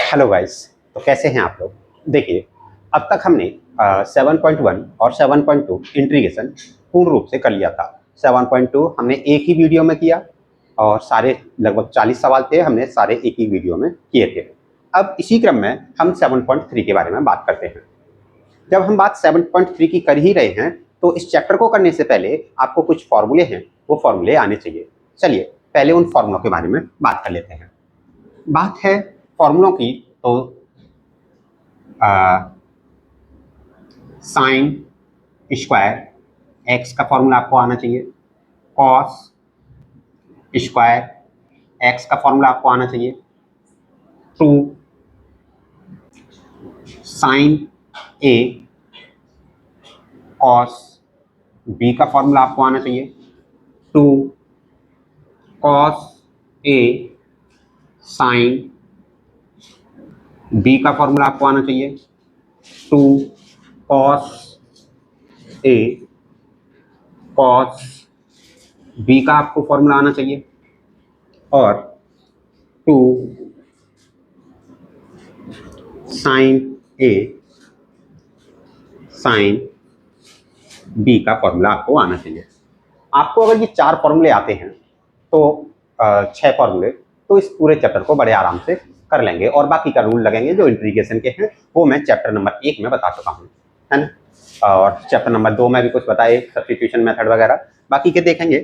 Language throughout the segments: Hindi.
Hello guys. तो कैसे हैं आप लोग। देखिए, अब तक हमने 7.1 और 7.2 इंटीग्रेशन पूर्ण रूप से कर लिया था। 7.2 हमने एक ही वीडियो में किया और सारे लगभग 40 सवाल थे, हमने सारे एक ही वीडियो में किए थे। अब इसी क्रम में हम 7.3 के बारे में बात करते हैं। जब हम बात 7.3 की कर ही रहे हैं तो इस चैप्टर को करने से पहले आपको कुछ फॉर्मूले हैं, वो फॉर्मूले आने चाहिए। चलिए पहले उन फॉर्मूलों के बारे में बात कर लेते हैं। बात है फॉर्मूलों की, तो साइन स्क्वायर एक्स का फॉर्मूला आपको आना चाहिए, कॉस स्क्वायर एक्स का फॉर्मूला आपको आना चाहिए, two sine A cos B का फॉर्मूला आपको आना चाहिए, two cos A sine B का फॉर्मूला आपको आना चाहिए, two cos A cos B का आपको फॉर्मूला आना चाहिए, और two sine A sine B का फॉर्मूला आपको आना चाहिए। आपको अगर ये 4 फॉर्मूले आते हैं तो 6 फॉर्मूले, तो इस पूरे चैप्टर को बड़े आराम से कर लेंगे। और बाकी का रूल लगेंगे जो इंटीग्रेशन के हैं वो मैं चैप्टर नंबर 1 में बता चुका हूँ, है ना। और चैप्टर नंबर 2 में भी कुछ बताए, सब्स्टिट्यूशन मेथड वगैरह, बाकी के देखेंगे।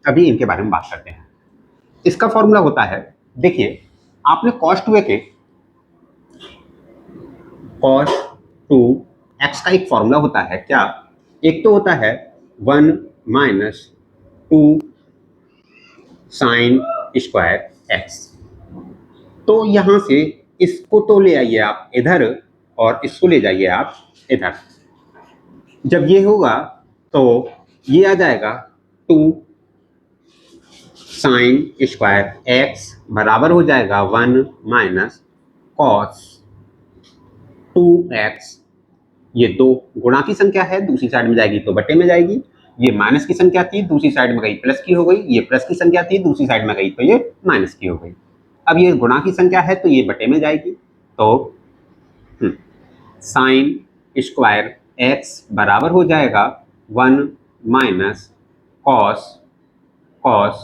अभी इनके बारे में बात करते हैं। इसका फॉर्मूला होता है, देखिए आपने cos 2a के cos 2x का एक फॉर्मूला होता है क्या, एक तो होता है 1 माइनस 2 साइन स्क्वायर एक्स। तो यहां से इसको तो ले आइए आप इधर और इसको ले जाइए आप इधर। जब ये होगा तो ये आ जाएगा 2 साइन स्क्वायर एक्स बराबर हो जाएगा 1 माइनस कॉस 2x। ये 2 गुणा की संख्या है, दूसरी साइड में जाएगी तो बटे में जाएगी। ये माइनस की संख्या थी, दूसरी साइड में गई प्लस की हो गई। ये प्लस की संख्या थी, दूसरी साइड में गई तो ये माइनस की हो गई। अब ये गुणा की संख्या है तो ये बटे में जाएगी। तो साइन स्क्वायर एक्स बराबर हो जाएगा 1 minus cos cos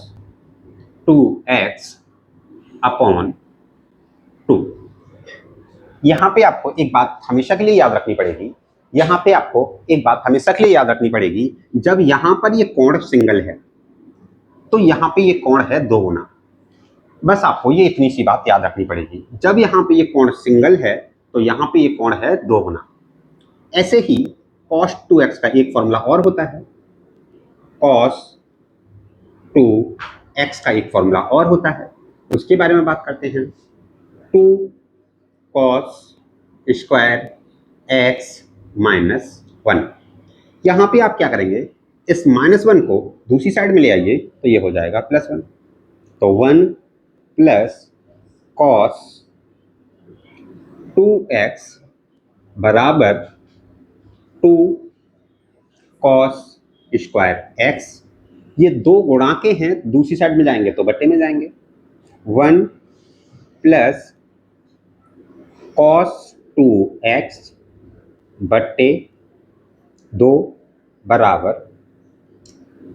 2x upon 2। यहाँ पे आपको एक बात हमेशा के लिए याद रखनी पड़ेगी, यहाँ पे आपको एक बात हमेशा के लिए याद रखनी पड़ेगी, जब यहाँ पर ये कोण सिंगल है तो यहाँ पे ये कोण है 2 गुना। बस आपको ये इतनी सी बात याद रखनी पड़ेगी, जब यहाँ पे ये कोण सिंगल है तो यहाँ पे ये कोण है 2 गुना। ऐसे ही cos 2x का एक फॉर्मूला और होता है, cos 2x का एक फॉर्मूला और होता है, उसके बारे में बात करते हैं। 2 cos स्क्वायर एक्स माइनस 1। यहाँ पे आप क्या करेंगे, इस -1 को दूसरी साइड में ले आइए तो ये हो जाएगा +1। तो 1 प्लस कॉस 2x बराबर 2 कॉस स्क्वायर एक्स। ये 2 गुणा के हैं, दूसरी साइड में जाएंगे तो बटे में जाएंगे। 1 प्लस कॉस 2x बट्टे 2 बराबर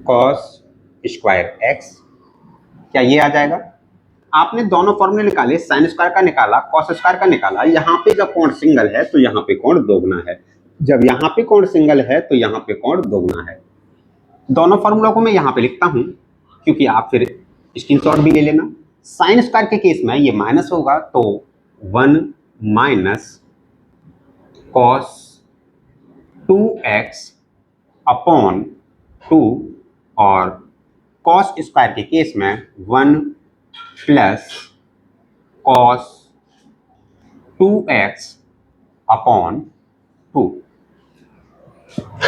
कॉस स्क्वायर एक्स। क्या ये आ जाएगा। आपने दोनों फॉर्मूले निकाले, साइन स्क्वायर का निकाला, कॉस स्क्वायर का निकाला। यहाँ पे जब कोण सिंगल है तो यहाँ पे कोण 2 गुना है, जब यहाँ पे कोण सिंगल है तो यहाँ पे कोण 2 गुना है। दोनों फॉर्मूलों को मैं यहाँ पे लिखता हूँ क्योंकि आप फिर स्क्रीनशॉट भी ले लेना। साइन स्क्वायर के केस में ये माइनस होगा तो 1 माइनस कॉस 2x अपॉन 2, और कॉस स्क्वायर के केस में 1 plus cos 2x upon 2।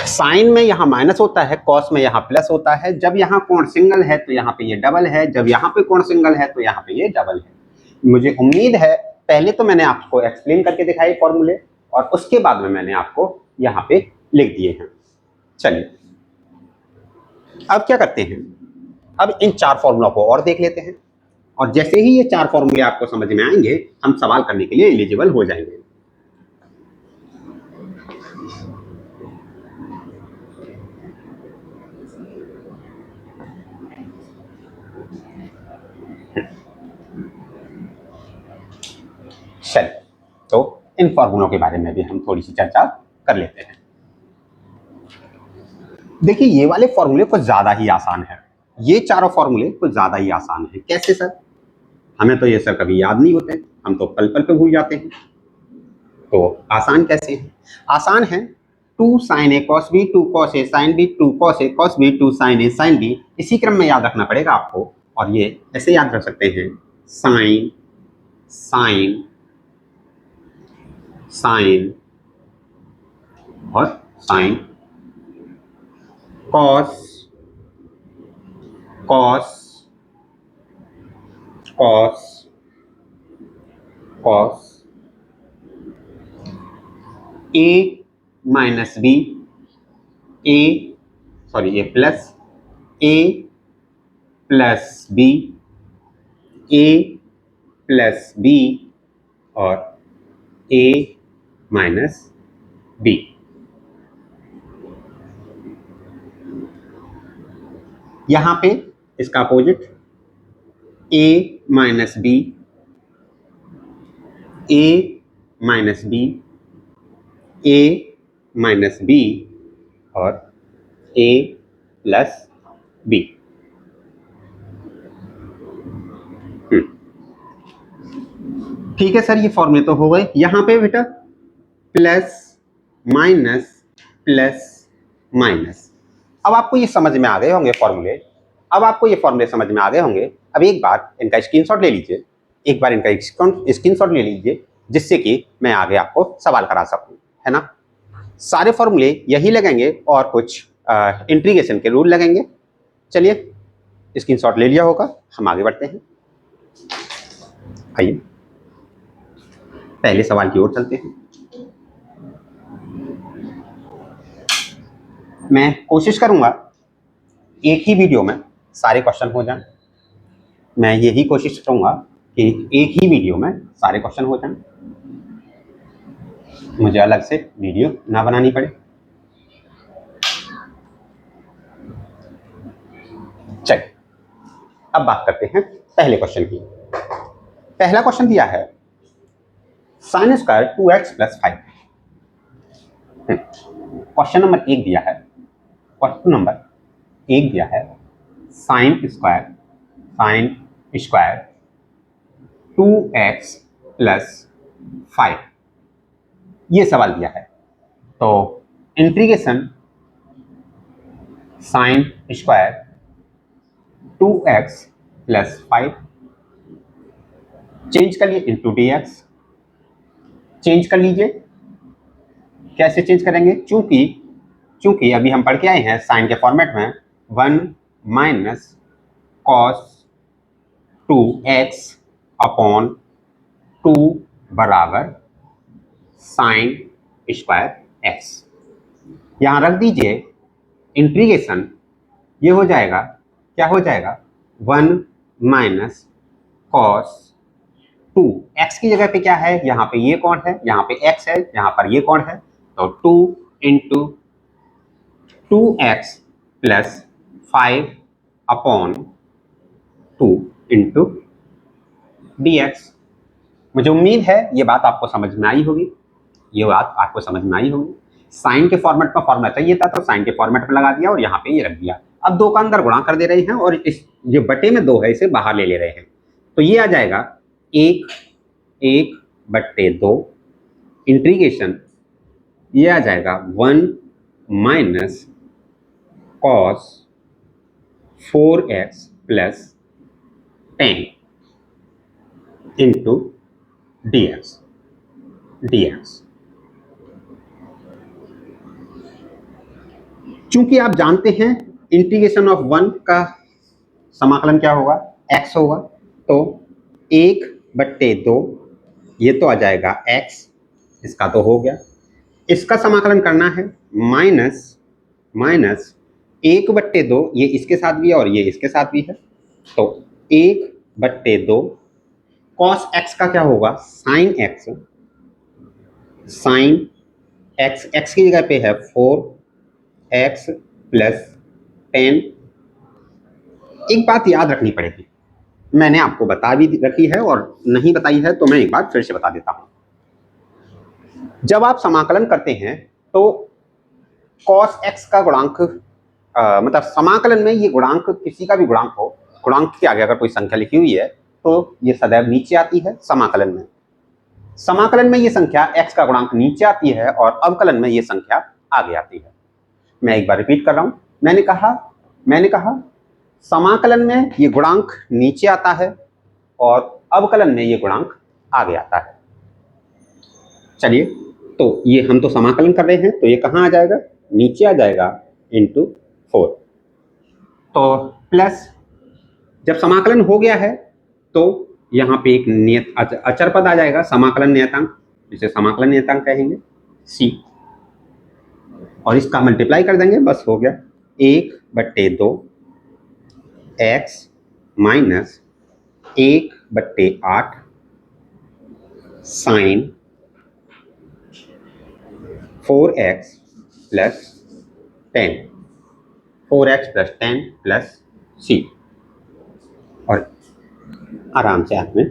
Sign में यहाँ माइनस होता है, कॉस में यहाँ प्लस होता है। जब यहाँ कोण सिंगल है तो यहाँ पे ये डबल है, जब यहाँ पे कोण सिंगल है तो यहाँ पे ये डबल है। मुझे उम्मीद है पहले तो मैंने आपको एक्सप्लेन करके दिखाए फॉर्मूले, और उसके बाद में मैंने आपको यहाँ पे लिख दिए हैं। चलिए अब क्या करते हैं, अब इन 4 फॉर्मूलों को और देख लेते हैं। और जैसे ही ये 4 फॉर्मूले आपको समझ में आएंगे हम सवाल करने के लिए एलिजिबल हो जाएंगे। चलिए, तो इन फॉर्मूलों के बारे में भी हम थोड़ी सी चर्चा कर लेते हैं। देखिए, ये वाले फॉर्मूले कुछ ज्यादा ही आसान है। ये चारों फॉर्मूले कुछ ज्यादा ही आसान है। कैसे सर? हमें तो ये सर कभी याद नहीं होते, हम तो पल पल पे भूल जाते हैं। तो आसान कैसे है? आसान है, 2 sin a cos b, 2 cos a sin b, 2 cos a cos b, 2 sin a sin b, इसी क्रम में याद रखना पड़ेगा आपको। और ये ऐसे याद रख सकते हैं, साइन साइन साइन और sine, cos cos cos cos, A minus B, A sorry A plus B, A plus B और ए माइनस बी। यहां पे इसका opposite A minus B, A minus B, A minus B और ए प्लस बी। ठीक है सर, ये फॉर्मूले तो हो गए। यहां पे बेटा प्लस माइनस प्लस माइनस, अब आपको ये समझ में आ गए होंगे फॉर्मूले। अब आपको ये फॉर्मूले समझ में आ गए होंगे। अब एक बार इनका स्क्रीनशॉट ले लीजिए, एक बार इनका स्क्रीनशॉट ले लीजिए, जिससे कि मैं आगे आपको सवाल करा सकूं, है ना। सारे फॉर्मूले यही लगेंगे और कुछ इंटीग्रेशन के रूल लगेंगे। चलिए, स्क्रीनशॉट ले लिया होगा, हम आगे बढ़ते हैं। आइए पहले सवाल की ओर चलते हैं। मैं कोशिश करूंगा एक ही वीडियो में सारे क्वेश्चन हो जाएं। मैं यही कोशिश करूंगा कि एक ही वीडियो में सारे क्वेश्चन हो जाएं, मुझे अलग से वीडियो ना बनानी पड़े। चलिए, अब बात करते हैं पहले क्वेश्चन की। पहला क्वेश्चन दिया है sine square 2x plus 5। Question number 1 दिया है, क्वेश्चन नंबर 1 दिया है साइन स्क्वायर 2x प्लस 5, ये सवाल दिया है। तो integration sine square 2x plus 5 change कर लिए इंटू dx, चेंज कर लीजिए। कैसे चेंज करेंगे? चूंकि अभी हम पढ़ के आए हैं साइन के फॉर्मेट में 1 माइनस कॉस 2x अपॉन 2 बराबर साइन स्क्वायर x। यहां रख दीजिए इंटीग्रेशन, ये हो जाएगा, क्या हो जाएगा, 1 माइनस कॉस 2, x की जगह पे क्या है, यहाँ पे ये कौन है, यहाँ पे x है, यहाँ पर ये कौन है, तो 2 into 2x plus 5 upon 2 into dx। मुझे उम्मीद है ये बात आपको समझ में आई होगी, ये बात आपको समझ में आई होगी। साइन के फॉर्मेट में फॉर्मूला चाहिए था तो साइन के फॉर्मेट में लगा दिया और यहाँ पे ये रख दिया। अब 2 का अंदर गुणा कर दे रहे हैं और इस ये बटे में 2 है इसे बाहर ले रहे हैं, तो ये आ जाएगा 1/2 इंटीग्रेशन, ये आ जाएगा 1 minus cos 4x plus 10 into dx। चूंकि आप जानते हैं इंटीग्रेशन ऑफ 1 का समाकलन क्या होगा, x होगा, तो 1/2 ये तो आ जाएगा x, इसका तो हो गया। इसका समाकलन करना है माइनस 1/2, ये इसके साथ भी है और ये इसके साथ भी है, तो 1 बट्टे 2 कॉस एक्स का क्या होगा sign X, sine x, x की जगह पे है 4x प्लस 10। एक बात याद रखनी पड़ेगी, मैंने आपको बता भी रखी है और नहीं बताई है तो मैं एक बार फिर से बता देता हूं। जब आप समाकलन करते हैं तो cos x का गुणांक मतलब समाकलन में ये गुणांक किसी का भी गुणांक हो, गुणांक के आगे अगर कोई संख्या लिखी हुई है तो ये सदैव नीचे आती है समाकलन में। समाकलन में ये संख्या x का गुणांक नीचे आती है और अवकलन में ये संख्या आगे आती है। मैं एक बार रिपीट कर रहा हूं, मैंने कहा समाकलन में ये गुणांक नीचे आता है और अवकलन में ये गुणांक आगे आता है। चलिए, तो ये हम तो समाकलन कर रहे हैं तो ये कहाँ आ जाएगा, नीचे आ जाएगा इंटू 4। तो प्लस जब समाकलन हो गया है तो यहाँ पे एक नियत अचर पद आ जाएगा, समाकलन नियतांक, जिसे समाकलन नियतांक कहेंगे c, और इसका मल्टीप्लाई कर देंगे, बस हो गया 1/2 x minus 1/8 sine 4x plus 10, 4x plus 10 plus c। और आराम से हाथ में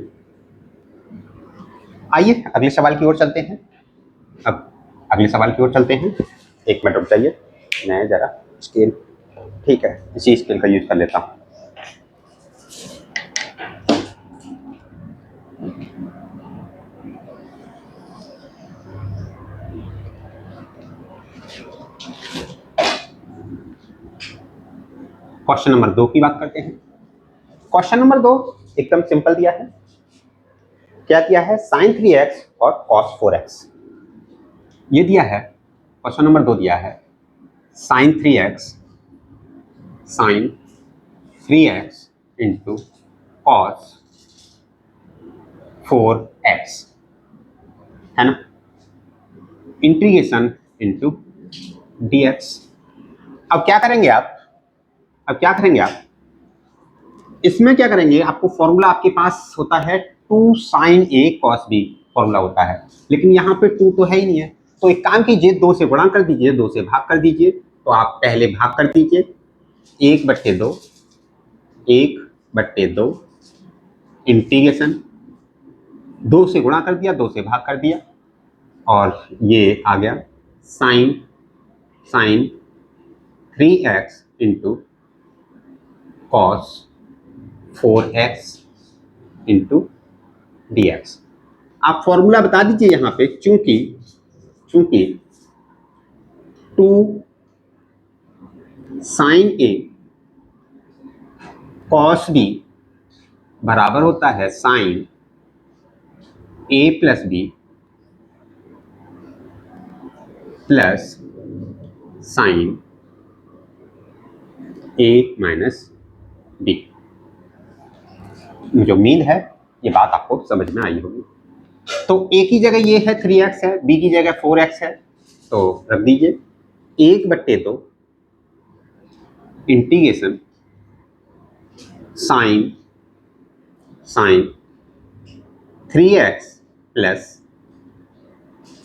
आइए अगले सवाल की ओर चलते हैं। अब अगले सवाल की ओर चलते हैं, एक मिनट रुक जाइए, मैं जरा स्केल, ठीक है इसी स्केल का यूज कर लेता हूँ। क्वेश्चन नंबर 2 की बात करते हैं। क्वेश्चन नंबर 2 एकदम सिंपल दिया है। क्या दिया है, साइन 3x और कॉस 4x ये दिया है। क्वेश्चन नंबर 2 दिया है sine 3x into cos 4x है ना, इंटीग्रेशन इंटू dx। अब क्या करेंगे आप, इसमें क्या करेंगे, आपको फॉर्मूला आपके पास होता है 2 sine a cos b formula होता है, लेकिन यहाँ पे 2 तो है ही नहीं है, तो एक काम कीजिए 2 से गुणा कर दीजिए, 2 से भाग कर दीजिए। तो आप पहले भाग कर दीजिए 1/2 इंटीग्रेशन, 2 से गुणा कर दिया, 2 से भाग कर दिया, और ये आ गया sine 3x into cos 4x into dx। आप फॉर्मूला बता दीजिए यहाँ पे, चूंकि 2 साइन a कॉस b बराबर होता है sine a plus b plus sine a minus b। मुझे उम्मीद है ये बात आपको समझ में आई होगी। तो a की जगह ये है 3x है, b की जगह 4x है, तो रख दीजिए 1/2 integration sine 3x plus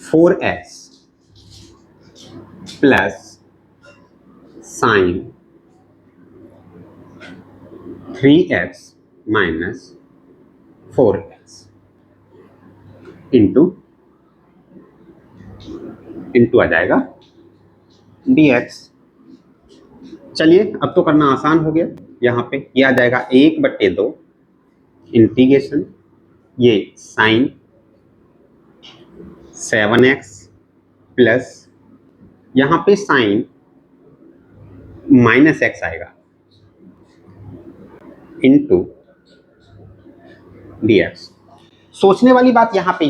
4x plus sine 3x minus 4x into आ जाएगा dx। चलिए अब तो करना आसान हो गया, यहाँ पे ये आ जाएगा 1/2 इंटीग्रेशन ये साइन 7x प्लस यहाँ पे साइन माइनस x आएगा इंटू dx। सोचने वाली बात यहाँ पे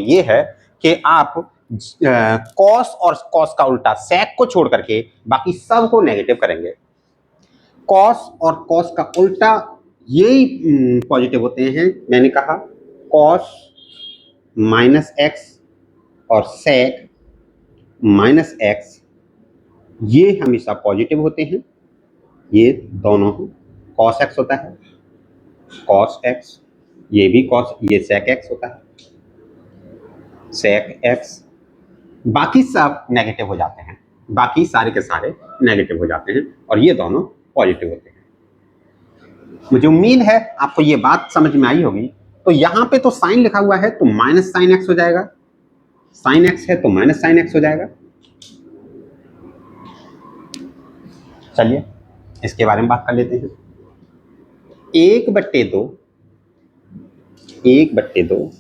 ये है कि आप कॉस और कॉस का उल्टा सेक को छोड़ करके बाकी सब को नेगेटिव करेंगे। कॉस और कॉस का उल्टा यही पॉजिटिव होते हैं। मैंने कहा कॉस माइनस एक्स और सेक माइनस एक्स ये हमेशा पॉजिटिव होते हैं, ये दोनों कॉस एक्स होता है, कॉस एक्स, ये भी कॉस, ये सेक एक्स होता है, सेक एक्स। बाकी सब नेगेटिव हो जाते हैं, बाकी सारे के सारे नेगेटिव हो जाते हैं और ये दोनों पॉजिटिव होते हैं। मुझे उम्मीद है आपको ये बात समझ में आई होगी। तो यहां पे तो साइन लिखा हुआ है तो माइनस साइन एक्स हो जाएगा, साइन एक्स है तो माइनस साइन एक्स हो जाएगा। चलिए इसके बारे में बात कर लेते हैं। 1/2, 1/2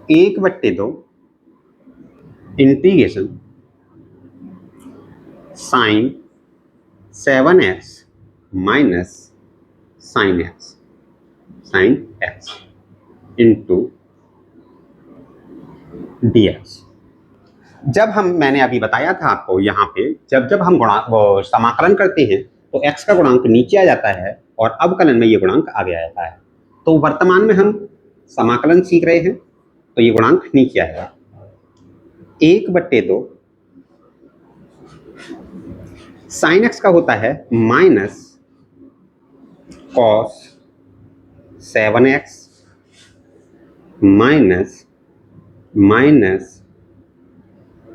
1/2 integration sine 7x minus sine X, sine X into dx। जब मैंने अभी बताया था आपको यहाँ पे, जब हम गुणांक समाकलन करते हैं तो x का गुणांक नीचे आ जाता है और अवकलन में ये गुणांक आगे आ जाता है। तो वर्तमान में हम समाकलन सीख रहे हैं तो ये गुणांक नीचे आएगा। 1/2 साइन एक्स का होता है minus cos 7x minus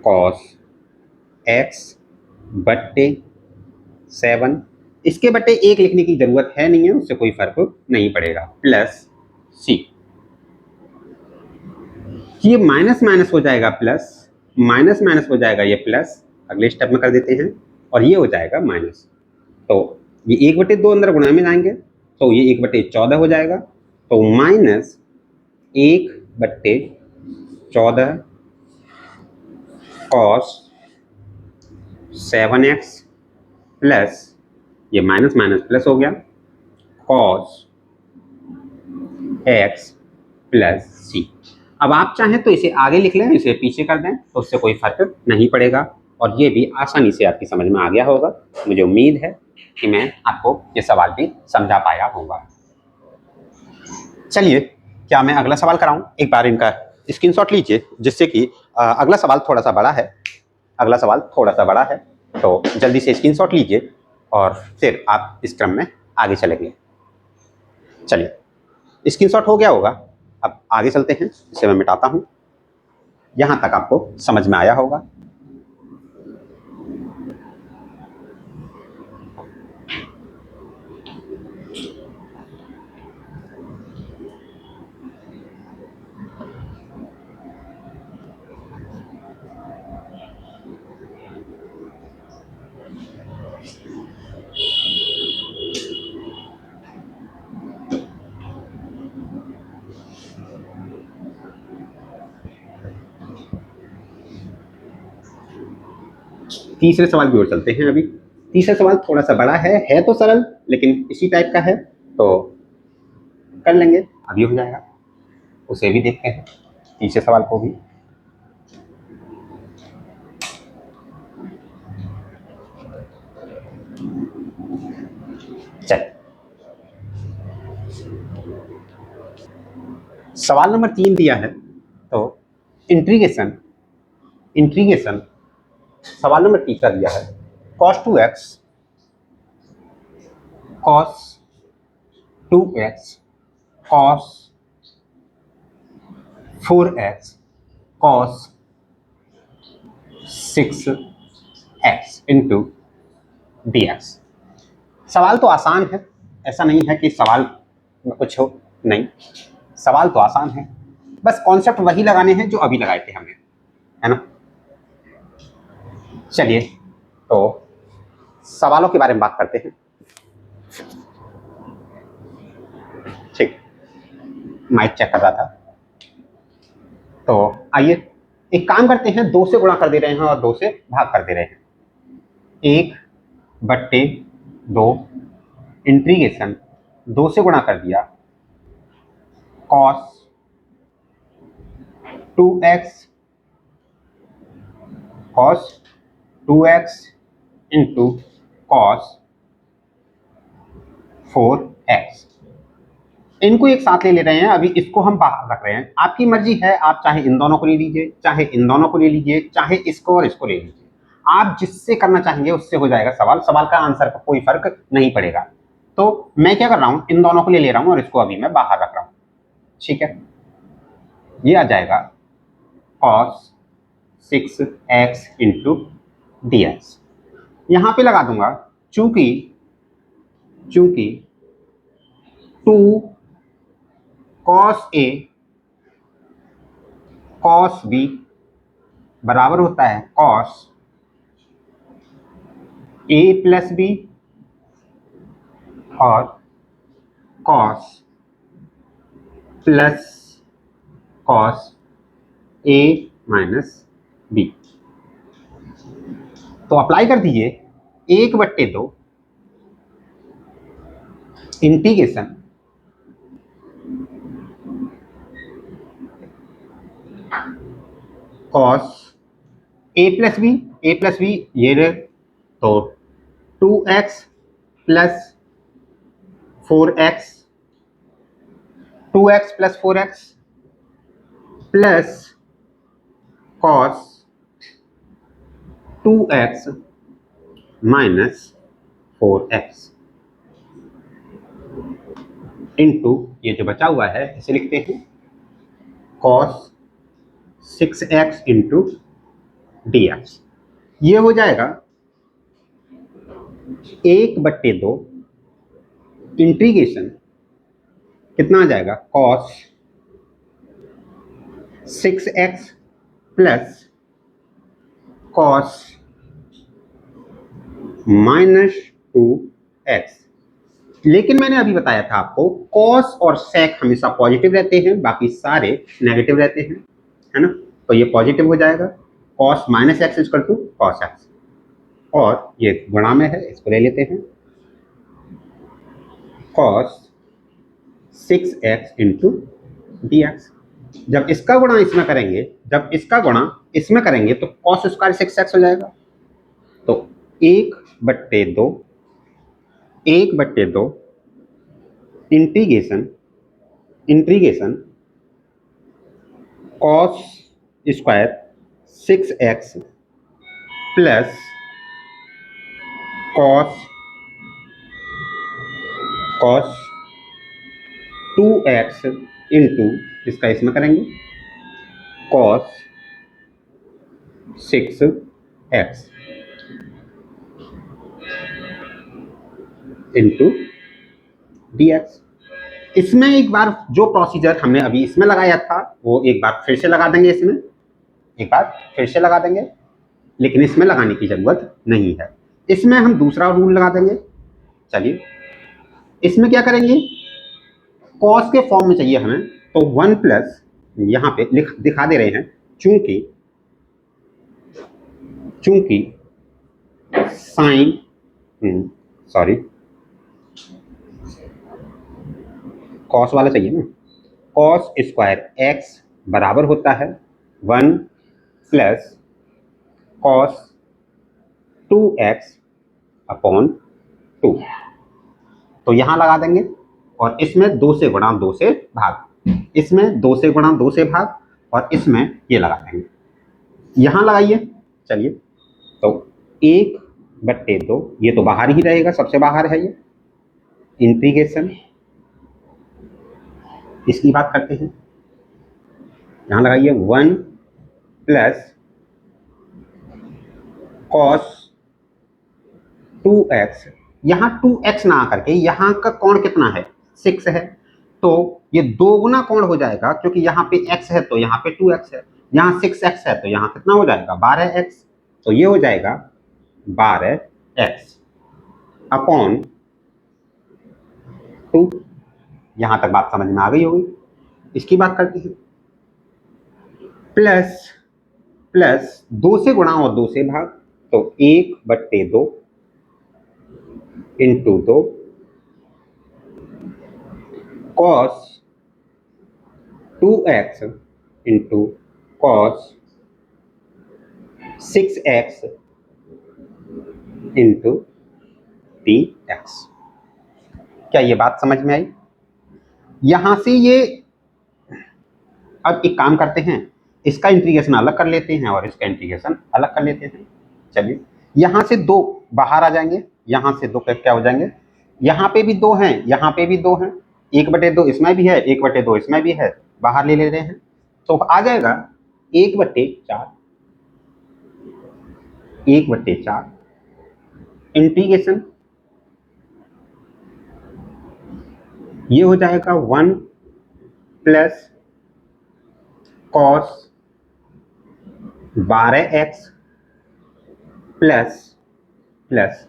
cos x बट्टे 7। इसके बट्टे 1 लिखने की जरूरत है नहीं है, उससे कोई फर्क नहीं पड़ेगा, प्लस c। ये माइनस माइनस हो जाएगा प्लस, माइनस माइनस हो जाएगा ये प्लस, अगले स्टेप में कर देते हैं, और ये हो जाएगा माइनस। तो ये 1/2 अंदर गुणा में जाएंगे तो ये 1/14 हो जाएगा। तो माइनस 1/14 कॉस 7x प्लस, ये माइनस माइनस प्लस हो गया, कॉस x प्लस c। अब आप चाहें तो इसे आगे लिख लें, इसे पीछे कर दें, तो उससे कोई फर्क नहीं पड़ेगा और ये भी आसानी से आपकी समझ में आ गया होगा। मुझे उम्मीद है कि मैं आपको ये सवाल भी समझा पाया होगा। चलिए, क्या मैं अगला सवाल कराऊं? एक बार इनका स्क्रीनशॉट लीजिए, जिससे कि अगला सवाल थोड़ा सा बड़ा है, अगला सवाल थोड़ा सा बड़ा है, तो जल्दी से स्क्रीनशॉट लीजिए और फिर आप इस क्रम में आगे चलेंगे। चलिए स्क्रीनशॉट हो गया होगा, अब आगे चलते हैं, इसे मैं मिटाता हूं। यहां तक आपको समझ में आया होगा। तीसरे सवाल की ओर चलते हैं। अभी तीसरा सवाल थोड़ा सा बड़ा है तो सरल, लेकिन इसी टाइप का है, तो कर लेंगे, अभी हो जाएगा। उसे भी देखते हैं, तीसरे सवाल को भी। चल, सवाल नंबर 3 दिया है, तो इंटीग्रेशन सवाल नंबर तीसरा दिया है, cos 2x cos 4x cos 6x into dx। सवाल तो आसान है, ऐसा नहीं है कि सवाल में कुछ हो, नहीं, सवाल तो आसान है, बस कॉन्सेप्ट वही लगाने हैं जो अभी लगाए थे हमने, है ना। चलिए, तो सवालों के बारे में बात करते हैं। ठीक, माइक चेक कर रहा था। तो आइए एक काम करते हैं, 2 से गुणा कर दे रहे हैं और 2 से भाग कर दे रहे हैं। 1/2 इंटीग्रेशन 2 से गुणा कर दिया, cos 2x into cos 4x इनको एक साथ ले रहे हैं, अभी इसको हम बाहर रख रहे हैं। आपकी मर्जी है, आप चाहे इन दोनों को ले लीजिए, चाहे इन दोनों को ले लीजिए, चाहे इसको और इसको ले लीजिए। आप जिससे करना चाहेंगे उससे हो जाएगा सवाल। सवाल का आंसर का कोई फर्क नहीं पड़ेगा। तो मैं क्या कर रहा हूं, इन दोनों को ले रहा हूं और इसको अभी मैं बाहर रख रहा हूं। ठीक है, ये आ जाएगा cos 6x into d x. यहां पे लगा दूंगा, चूंकि चूंकि 2 cos a cos b बराबर होता है cos a प्लस बी और cos plus cos a minus B. तो अप्लाई कर दीजिए, 1/2 integration cos a plus B ये रहे, तो 2x plus 4x 2x plus 4x plus cos 2x minus 4x into ये जो बचा हुआ है इसे लिखते हैं cos 6x into d x. ये हो जाएगा 1/2 इंटीग्रेशन कितना आ जाएगा cos 6x plus cos minus 2x। लेकिन मैंने अभी बताया था आपको cos और sec हमेशा पॉजिटिव रहते हैं, बाकी सारे नेगेटिव रहते हैं, है ना। तो ये पॉजिटिव हो जाएगा, cos minus X equal to cos x, और ये गुणा में है, इसको ले लेते हैं cos 6x into d x. जब इसका गुणा इसमें करेंगे, तो cos स्क्वायर 6x हो जाएगा। तो 1/2 integration cos square 6x plus cos 2x into इसका इसमें करेंगे cos 6x into d x. इसमें एक बार जो प्रोसीजर हमने अभी इसमें लगाया था वो एक बार फिर से लगा देंगे, लेकिन इसमें लगाने की जरूरत नहीं है। इसमें हम दूसरा रूल लगा देंगे। चलिए, इसमें क्या करेंगे, cos के फॉर्म में चाहिए हमें, तो 1 प्लस यहां पे दिखा दे रहे हैं, चूंकि साइन cos वाला चाहिए ना, cos स्क्वायर x बराबर होता है 1 प्लस cos 2x अपॉन 2। तो यहां लगा देंगे और इसमें 2 से गुणा 2 से भाग, इसमें 2 से गुणा 2 से भाग, और इसमें ये लगा देंगे, यहां लगाइए। चलिए, तो 1/2 ये तो बाहर ही रहेगा, सबसे बाहर है ये, इंटीग्रेशन इसकी बात करते हैं, यहां लगाइए 1 प्लस cos 2x, यहां 2x ना आकर के यहां का कोण कितना है, 6 है, तो ये 2 गुना कोण हो जाएगा, क्योंकि यहां पे x है तो यहां पे 2x है, यहां 6x है तो यहां कितना हो जाएगा 12x। तो ये हो जाएगा 12x अपॉन 2। यहां तक बात समझ में आ गई होगी। इसकी बात करते हैं, प्लस 2 से गुणा और 2 से भाग, तो 1/2 into 2 cos 2x into cos 6x into dx। क्या ये बात समझ में आई? यहां से ये, अब एक काम करते हैं, इसका इंटीग्रेशन अलग कर लेते हैं और इसका इंटीग्रेशन अलग कर लेते हैं। चलिए, यहां से दो बाहर आ जाएंगे, यहां से दो क्या हो जाएंगे, यहां पे भी दो हैं, यहां पे भी दो हैं, 1/2 इसमें भी है, 1/2 इसमें भी है, बाहर ले ले रहे हैं, तो आ जाएगा 1/4, 1/4 इंटीग्रेशन, ये हो जाएगा 1 plus cos 12x plus plus,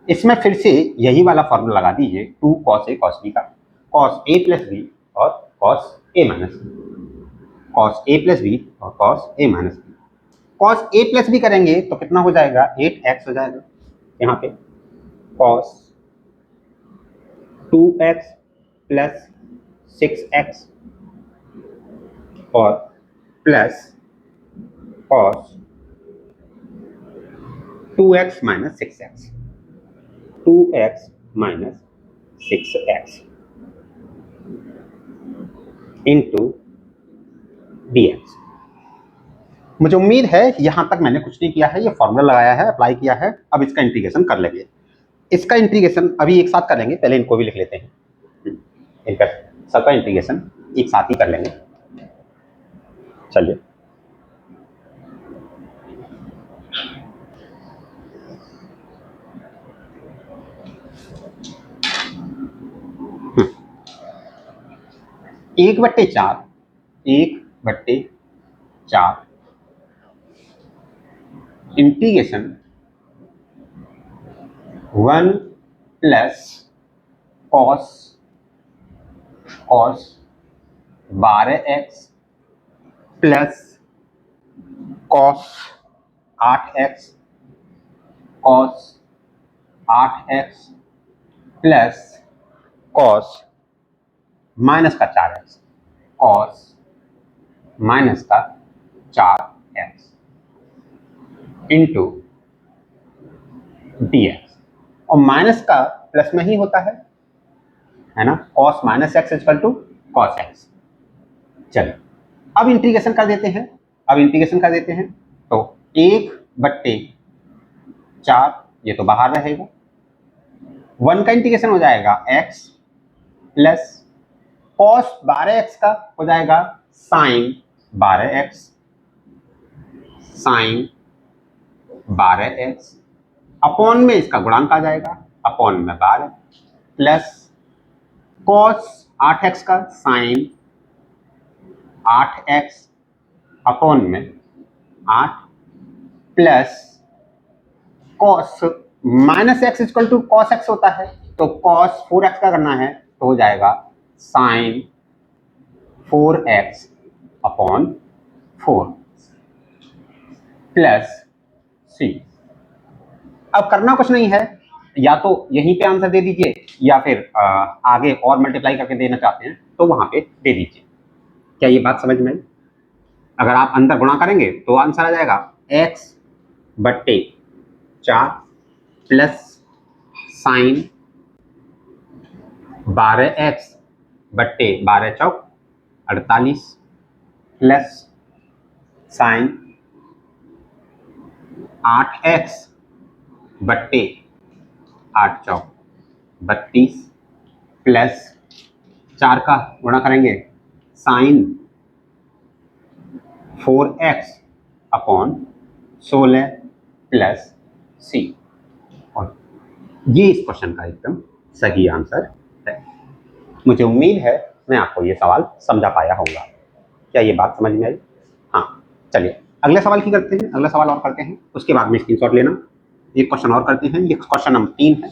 इसमें फिर से यही वाला फॉर्मूला लगा दीजिए, 2 cos a cos b का, cos a प्लस बी और cos a minus B, cos a plus B और cos a minus B. cos a plus B करेंगे तो कितना हो जाएगा, 8x हो जाएगा, यहाँ पे cos 2x प्लस 6x और plus cos 2x minus 6x, 2x minus 6x into dx। मुझे उम्मीद है यहां तक मैंने कुछ नहीं किया है, ये फॉर्मूला लगाया है, अप्लाई किया है, अब इसका इंटीग्रेशन कर लेंगे। इसका इंटीग्रेशन अभी एक साथ कर लेंगे, पहले इनको भी लिख लेते हैं, इनका सबका इंटीग्रेशन एक साथ ही कर लेंगे। चलिए, एक बट्टे चार integration 1 plus cos 12x plus cos 8x plus cos minus का 4x, कॉस माइनस का 4x इंटू dx, और माइनस का प्लस में ही होता है ना, cos minus X equal to cos X. चलिए, अब इंटीग्रेशन कर देते हैं, तो 1/4 ये तो बाहर रहेगा, 1 का इंटीग्रेशन हो जाएगा x प्लस cos 12x का हो जाएगा sin 12x अपॉन में इसका गुणांक आ जाएगा, अपॉन में 12 प्लस cos 8x का sin 8x अपॉन में 8 plus cos minus X equal to cos X होता है, तो cos 4x का करना है तो हो जाएगा sin 4x upon 4 plus c। अब करना कुछ नहीं है, या तो यहीं पे आंसर दे दीजिए या फिर आगे और मल्टीप्लाई करके देना चाहते हैं तो वहां पे दे दीजिए। क्या ये बात समझ में आई? अगर आप अंदर गुणा करेंगे तो आंसर आ जाएगा x/4 plus sign 12x/12 = 48 plus sign 8x/8 = 32 plus 4 का गुणा करेंगे sign 4x upon 16 plus c, और ये इस क्वेश्चन का एकदम सही आंसर है। मुझे उम्मीद है मैं आपको ये सवाल समझा पाया होगा। क्या ये बात समझ में आई? हाँ, चलिए अगले सवाल की करते हैं, अगला सवाल और करते हैं, उसके बाद में स्क्रीनशॉट लेना। एक क्वेश्चन और करते हैं, ये क्वेश्चन नंबर 3 है,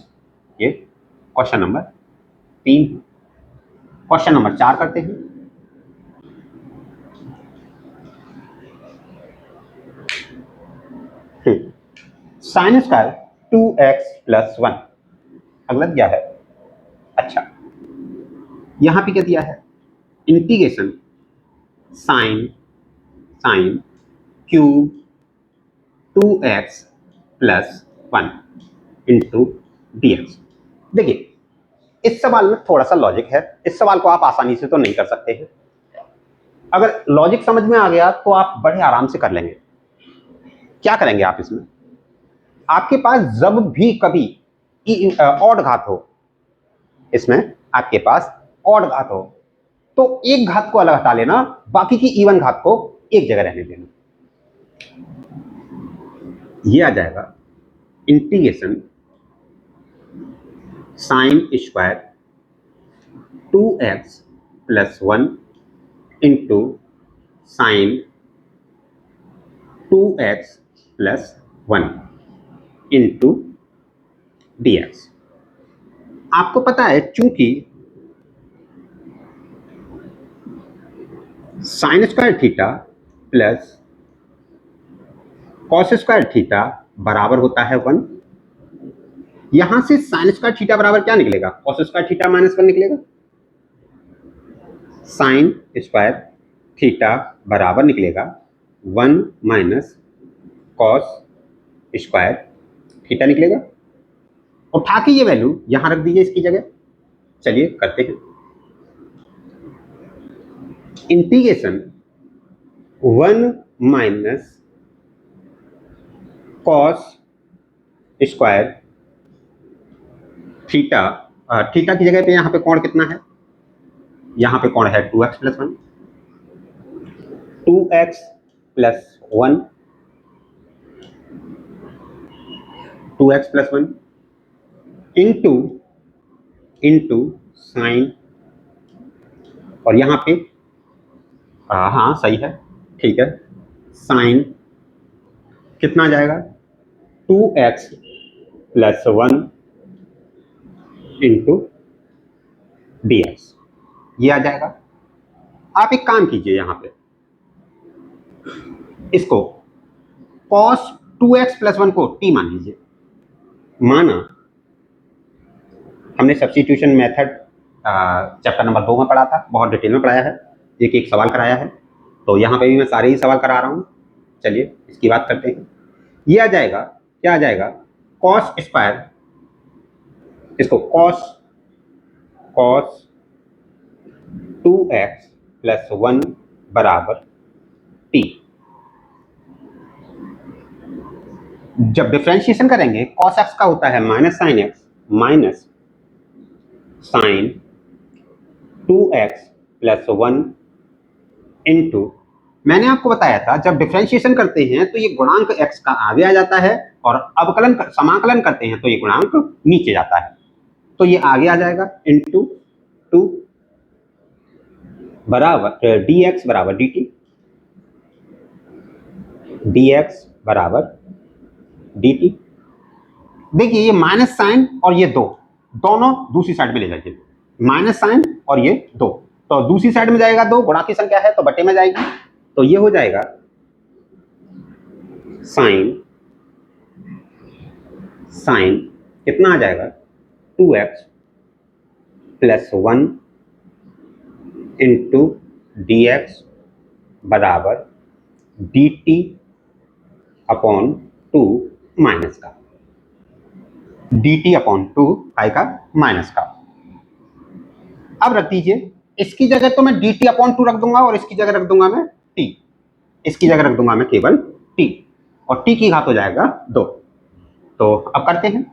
ये क्वेश्चन नंबर 3। क्वेश्चन नंबर 4 करते हैं। साइन स्क्वायर 2x प्लस 1, अगला दिया है। अच्छा, यहां पे क्या दिया है, integration sine cube 2x plus 1 into dx। देखिए, इस सवाल में थोड़ा सा लॉजिक है, इस सवाल को आप आसानी से तो नहीं कर सकते हैं। अगर लॉजिक समझ में आ गया तो आप बड़े आराम से कर लेंगे। क्या करेंगे आप इसमें, आपके पास जब भी कभी ऑड घात हो, इसमें आपके पास ऑड घात हो तो एक घात को अलग हटा लेना, बाकी की इवन घात को एक जगह रहने देना। ये आ जाएगा integration sine square 2x plus 1 into sine 2x plus 1 into dx। आपको पता है चूंकि sine square theta plus cos square theta बराबर होता है 1, यहां से साइन स्क्वायर थीटा बराबर क्या निकलेगा, कॉस स्क्वायर थीटा माइनस 1 निकलेगा। साइन स्क्वायर थीटा बराबर निकलेगा 1 माइनस कॉस स्क्वायर थीटा निकलेगा। उठा के ये वैल्यू यहां रख दीजिए इसकी जगह। चलिए करते हैं। Integration 1 minus cos square theta, theta की जगह पे यहां पे कोण कितना है, यहां पे कोण है 2x plus 1, 2x plus 1, 2x plus 1 into into sine, और यहां पे हाँ सही है, ठीक है, साइन कितना आ जाएगा 2x प्लस 1 इंटू dx, ये आ जाएगा। आप एक काम कीजिए, यहां पे इसको cos 2x प्लस 1 को t मान लीजिए। माना हमने सब्स्टिट्यूशन मेथड चैप्टर नंबर 2 में पढ़ा था, बहुत डिटेल में पढ़ाया है, एक एक सवाल कराया है, तो यहाँ पे भी मैं सारे ही सवाल करा रहा हूँ। चलिए इसकी बात करते हैं। ये आ जाएगा, क्या आ जाएगा, कॉस स्क्वायर, इसको कॉस 2x प्लस 1 बराबर t। जब डिफ्रेंशिएशन करेंगे कॉस x का होता है minus sine x minus sine 2x plus 1 into, मैंने आपको बताया था जब डिफ्रेंशिएशन करते हैं तो ये गुणांक x का आगे आ जाता है और अवकलन समाकलन करते हैं तो ये गुणांक नीचे जाता है, तो ये आगे आ जाएगा इंटू 2 बराबर dx बराबर dt, dx बराबर dt। देखिए ये माइनस साइन और ये दो दोनों दूसरी साइड में ले जाइए, माइनस साइन और ये दो, तो दूसरी साइड में जाएगा, दो गुणा की संख्या है तो बटे में जाएगी, तो ये हो जाएगा साइन साइन कितना आ जाएगा 2x प्लस 1 इंटू dx बराबर dt अपॉन 2 माइनस का, dt अपॉन 2 आएगा माइनस का। अब रख दीजिए, इसकी जगह तो मैं dt अपॉन 2 रख दूंगा और इसकी जगह रख दूंगा मैं t, इसकी जगह रख दूंगा मैं केवल t, और t की घात हो जाएगा 2। तो अब करते हैं,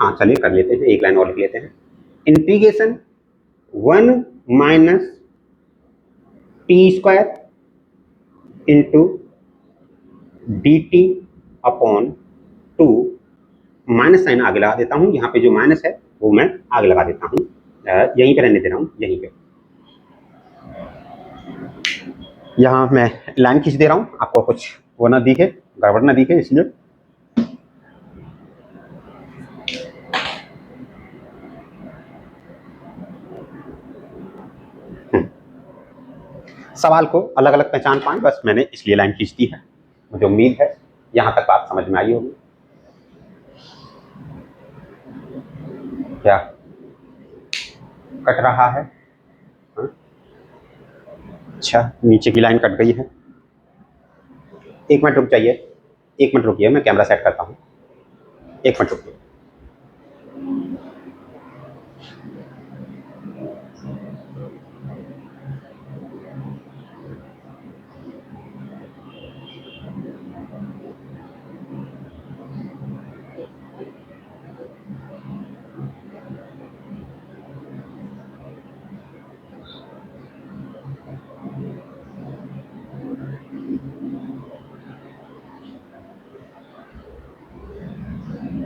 हाँ चलिए कर लेते हैं, एक लाइन और लिख लेते हैं। Integration 1 minus t square into dt upon 2, minus sine आगे लगा देता हूं, यहाँ पे जो माइनस है वो मैं आगे लगा देता हूं, यहीं पे रहने दे रहा हूं, यहीं पे, यहाँ मैं लाइन खींच दे रहा हूं, आपको कुछ वो ना दिखे, गड़बड़ ना दिखे, इसलिए सवाल को अलग अलग पहचान पाए, बस मैंने इसलिए लाइन खींच दी है। मुझे उम्मीद है यहां तक बात समझ में आई होगी। क्या कट रहा है? हा? अच्छा, नीचे की लाइन कट गई है। एक मिनट रुक जाइए, एक मिनट रुकिए, मैं कैमरा सेट करता हूं, एक मिनट रुकिए।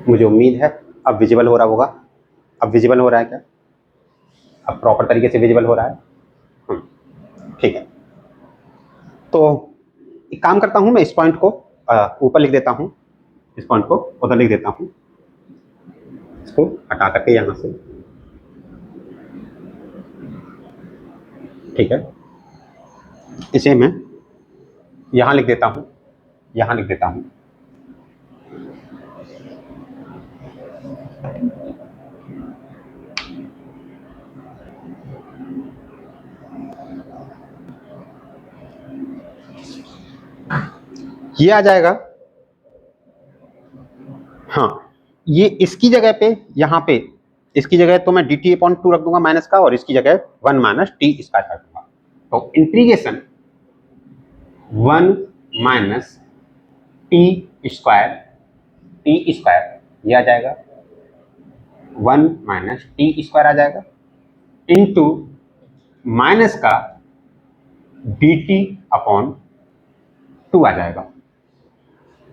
मुझे उम्मीद है अब विजिबल हो रहा होगा। अब विजिबल हो रहा है क्या? अब प्रॉपर तरीके से विजिबल हो रहा है। ठीक है, तो एक काम करता हूं, मैं इस पॉइंट को ऊपर लिख देता हूं, इस पॉइंट को उधर लिख देता हूं, इसको हटा करके यहां से। ठीक है, इसे मैं यहां लिख देता हूं, यहां लिख देता हूं। ये आ जाएगा, हाँ, ये इसकी जगह पे, यहाँ पे इसकी जगह तो मैं dt/2 रख दूंगा माइनस का, और इसकी जगह 1 माइनस टी स्क्वायर रख दूंगा। तो इंटीग्रेशन 1 माइनस टी स्क्वायर ये आ जाएगा, 1 माइनस टी स्क्वायर आ जाएगा, इंटू माइनस का dt/2 आ जाएगा।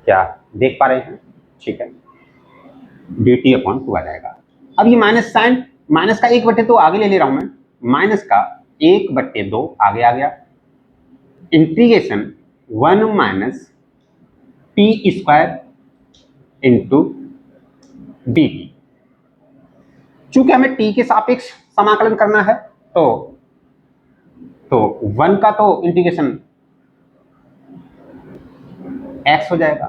क्या देख पा रहे हैं? ठीक है, dt/2 आ जाएगा। अब ये माइनस साइन, माइनस का 1/2 आगे ले रहा हूं मैं, माइनस का 1/2 आगे आ गया, integration 1 minus t square into D T. चूंकि हमें टी के सापेक्ष समाकलन करना है, तो 1 का तो इंटीग्रेशन x हो जाएगा।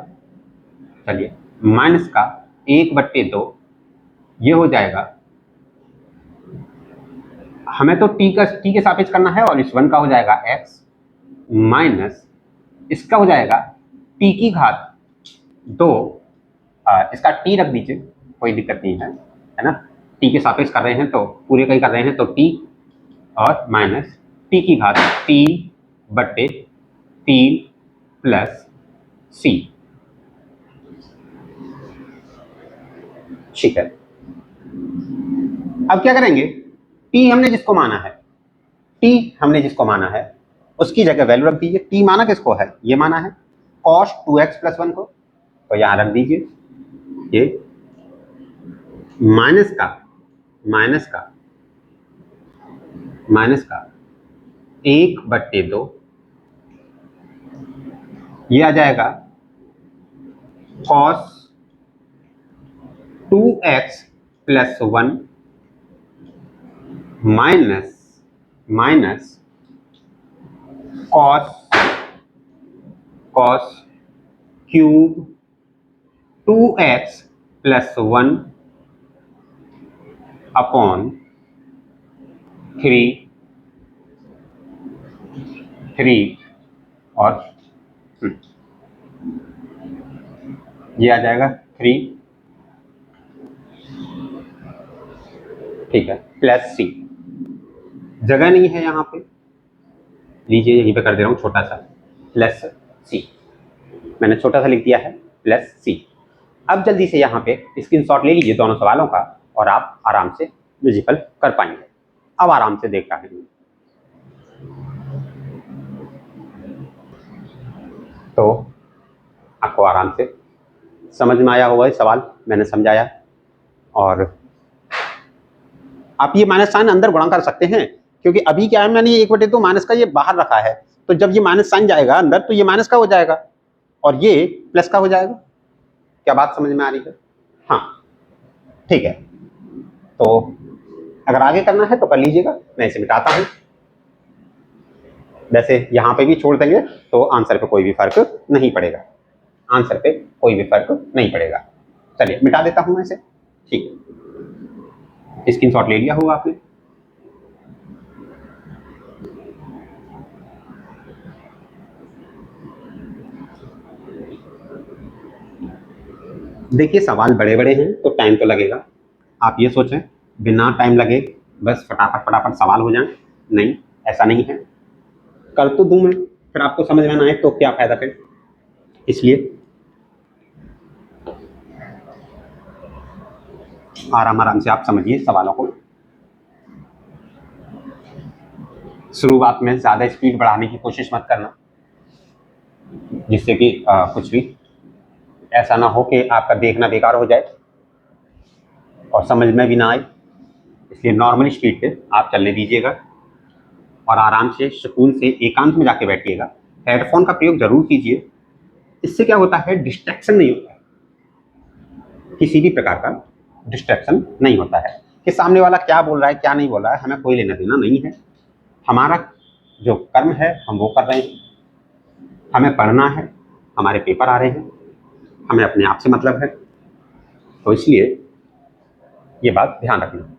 चलिए, माइनस का 1/2 ये हो जाएगा, हमें तो टी के सापेक्ष करना है, और इस 1 का हो जाएगा x, माइनस इसका हो जाएगा टी की घात 2, इसका टी रख दीजिए, कोई दिक्कत नहीं है, है ना। टी के सापेक्ष कर रहे हैं तो पूरे का ही कर रहे हैं, तो टी, और माइनस टी की घात 3/3 प्लस सी। ठीक है, अब क्या करेंगे, टी हमने जिसको माना है उसकी जगह वैल्यू रख दीजिए। टी माना किसको है? ये माना है cos 2x + 1 को, तो यहां रख दीजिए ये माइनस का 1/2, ये आ जाएगा cos 2x + 1 minus cos cube 2x + 1 upon 3 और ये आ जाएगा 3, ठीक है, प्लस सी। जगह नहीं है यहाँ पे, लीजिए यहीं पे कर दे रहा हूँ छोटा सा, प्लस सी, मैंने छोटा सा लिख दिया है, प्लस सी। अब जल्दी से यहाँ पे स्क्रीनशॉट ले लीजिए दोनों सवालों का, और आप आराम से विजिबल कर पाएंगे। अब आराम से देख रहे हैं, तो आपको आराम से समझ में आया होगा, सवाल मैंने समझाया, और आप ये माइनस साइन अंदर गुणा कर सकते हैं, क्योंकि अभी क्या है, मैंने ये 1/2 माइनस का ये बाहर रखा है, तो जब ये माइनस साइन जाएगा अंदर तो ये माइनस का हो जाएगा और ये प्लस का हो जाएगा। क्या बात समझ में आ रही है? हाँ, ठीक है, तो अगर आगे करना है तो कर लीजिएगा, मैं इसे मिटाता हूं। वैसे यहां पे भी छोड़ देंगे तो आंसर पे कोई भी फर्क नहीं पड़ेगा, चलिए मिटा देता हूं मैं इसे। ठीक है, स्क्रीनशॉट ले लिया होगा आपने। देखिए, सवाल बड़े बड़े हैं तो टाइम तो लगेगा, आप ये सोचें बिना टाइम लगे बस फटाफट सवाल हो जाए, नहीं, ऐसा नहीं है। कर तो दूं मैं, फिर आपको समझ में ना आए तो क्या फायदा फिर, इसलिए आराम से आप समझिए सवालों को। शुरुआत में ज्यादा स्पीड बढ़ाने की कोशिश मत करना, जिससे कि कुछ भी ऐसा ना हो कि आपका देखना बेकार हो जाए। और समझ में भी ना आए, इसलिए नॉर्मल स्पीड पे आप चलने दीजिएगा और आराम से सुकून से एकांत में जाके बैठिएगा। हेडफोन का प्रयोग जरूर कीजिए, इससे क्या होता है, डिस्ट्रैक्शन नहीं होता है, किसी भी प्रकार का डिस्ट्रैक्शन नहीं होता है कि सामने वाला क्या बोल रहा है क्या नहीं बोल रहा है, हमें कोई लेना देना नहीं है। हमारा जो कर्म है हम वो कर रहे हैं, हमें पढ़ना है, हमारे पेपर आ रहे हैं, हमें अपने आप से मतलब है, तो इसलिए ये बात ध्यान रखना।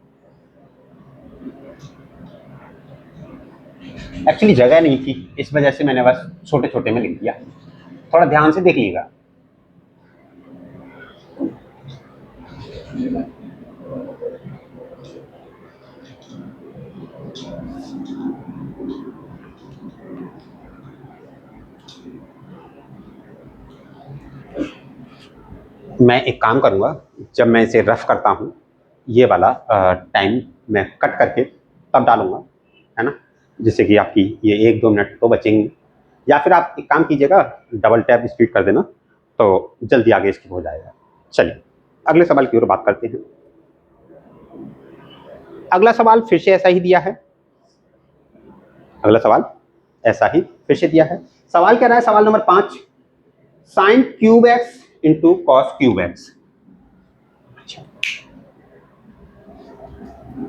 एक्चुअली जगह नहीं थी, इस वजह से मैंने बस छोटे छोटे में लिख दिया, थोड़ा ध्यान से देखिएगा। मैं एक काम करूंगा, जब मैं इसे रफ करता हूं ये वाला टाइम मैं कट करके तब डालूंगा, है ना, जिससे कि आपकी ये 1-2 मिनट तो बचेंगे। या फिर आप एक काम कीजिएगा, डबल टैप स्पीड कर देना तो जल्दी आगे स्किप हो जाएगा। चलिए अगले सवाल की ओर बात करते हैं। अगला सवाल फिर से ऐसा ही दिया है, अगला सवाल ऐसा ही फिर से दिया है। सवाल क्या रहा है, सवाल number 5, sine cube x into cos cube x. अच्छा,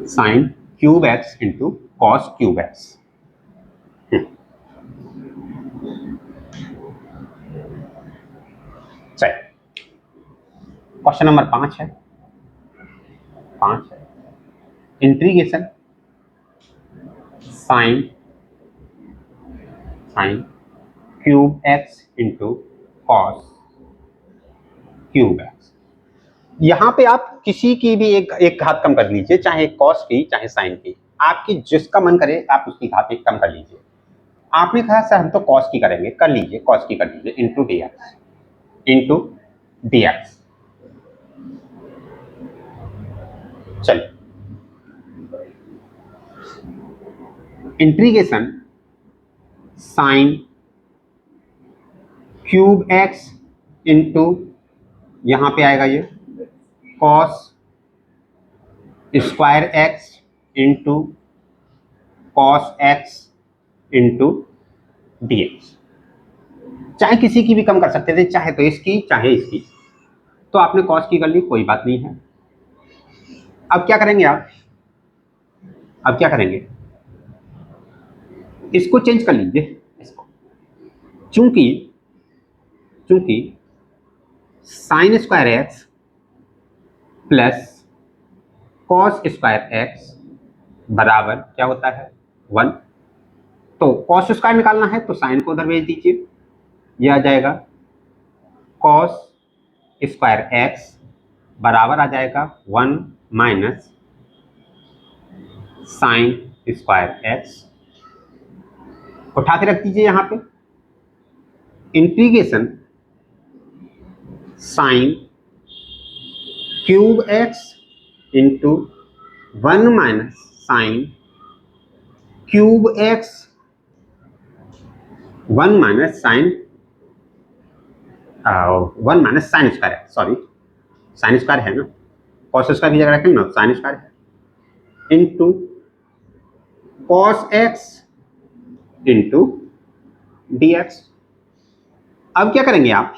sine cube x into cos cube x. चलिए क्वेश्चन नंबर 5 है, 5 है, integration sine cube x into cos cube x. यहां पे आप किसी की भी एक घात कम कर लीजिए, चाहे कॉस की चाहे साइन की, आपकी जिसका मन करे आप उसकी घात एक कम कर लीजिए। आपने कहा सर हम तो कॉस की करेंगे, कर लीजिए, कॉस की कर लीजिए, into d x, into d x. चलिए integration sine cube x into, यहां पे आएगा ये cos square x into cos x into d x. चाहे किसी की भी कम कर सकते थे, चाहे तो इसकी चाहे इसकी, तो आपने कॉस की कर ली, कोई बात नहीं है। अब क्या करेंगे आप, अब क्या करेंगे, इसको चेंज कर लीजिए, इसको, चूंकि चूंकि sign square x plus cos square x बराबर क्या होता है 1, तो कॉस स्क्वायर निकालना है तो साइन को उधर भेज दीजिए, यह आ जाएगा कॉस स्क्वायर एक्स बराबर आ जाएगा 1 माइनस साइन स्क्वायर एक्स, उठा के रख दीजिए यहां पे, integration sine cube x into 1 minus sine cube x, 1 minus sine 1 minus sine square, sorry sine square है ना, कॉस स्क्वायर की जगह रखेंगे ना, साइन स्क्वायर है, into cos x into d x. अब क्या करेंगे आप,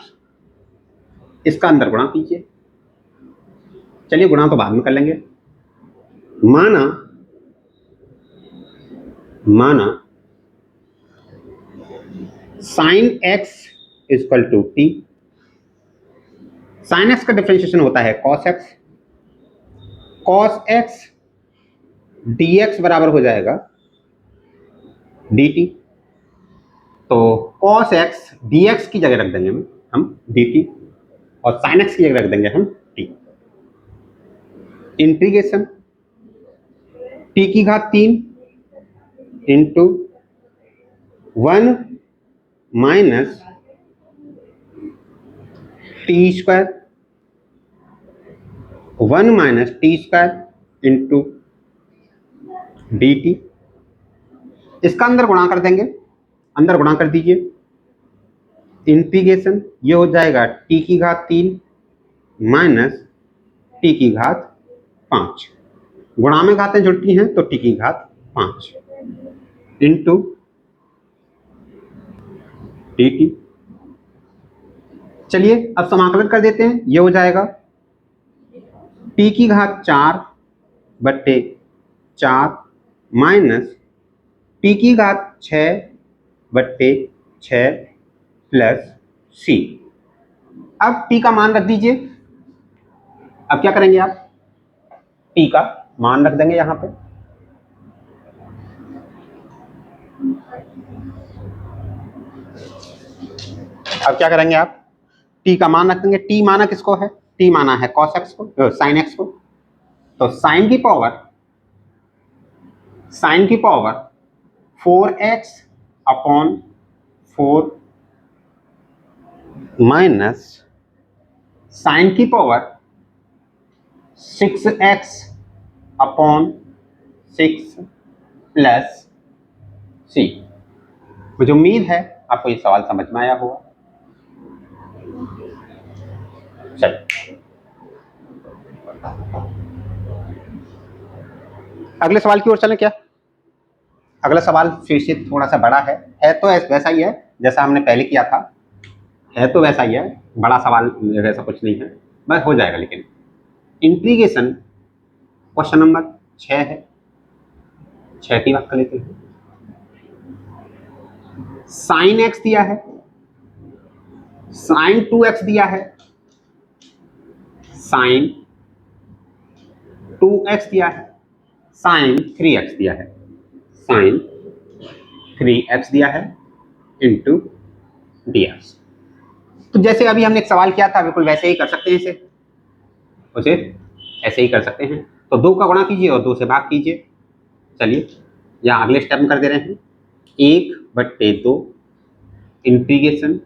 इसका अंदर गुणा कीजिए, चलिए गुणा तो बाद में कर लेंगे। माना माना sine x equal to t, sine x का डिफरेंशिएशन होता है cos x, cos x d x बराबर हो जाएगा डी टी, तो कॉस एक्स डी एक्स की जगह रख देंगे हम डी टी, और साइन एक्स की जगह रख देंगे हम टी। इंटीग्रेशन टी की घात 3 into 1 minus t square, 1 minus t square into D T, इसका अंदर गुणा कर देंगे, अंदर गुणा कर दीजिए, इंटीग्रेशन ये हो जाएगा टी की घात 3 माइनस टी की घात 5, गुणा में घातें जुड़ती हैं तो टी की घात 5 इंटू टी टी। चलिए अब समाकलन कर देते हैं, ये हो जाएगा टी की घात 4 बट्टे 4 माइनस टी की घात 6 बट्टे 6 प्लस सी। अब टी का मान रख दीजिए। अब क्या करेंगे आप, टी का मान रख देंगे यहां पे। अब क्या करेंगे आप, टी का मान रख देंगे। टी माना किसको है, टी माना है कॉस एक्स को, साइन एक्स को। तो साइन की power 4x upon 4 minus sine की power 6x upon 6 plus c. मुझे उम्मीद है आपको ये सवाल समझ में आया होगा। चलिए अगले सवाल की ओर चलें क्या। अगला सवाल फिर से थोड़ा सा बड़ा है तो वैसा ही है जैसा हमने पहले किया था, है तो वैसा ही है, बड़ा सवाल वैसा कुछ नहीं है, बस हो जाएगा। लेकिन इंटीग्रेशन क्वेश्चन नंबर 6 है, 6 की बात कर लेते हैं। साइन एक्स दिया है, साइन 2x दिया है, साइन 2x दिया है, साइन 3x दिया है, साइन 3x दिया है इंटू dx। तो जैसे अभी हमने एक सवाल किया था बिल्कुल वैसे ही कर सकते हैं, उसे ऐसे ही कर सकते हैं। तो 2 का गुणा कीजिए और 2 से भाग कीजिए। चलिए यहाँ अगले स्टेप में कर दे रहे हैं, 1/2 integration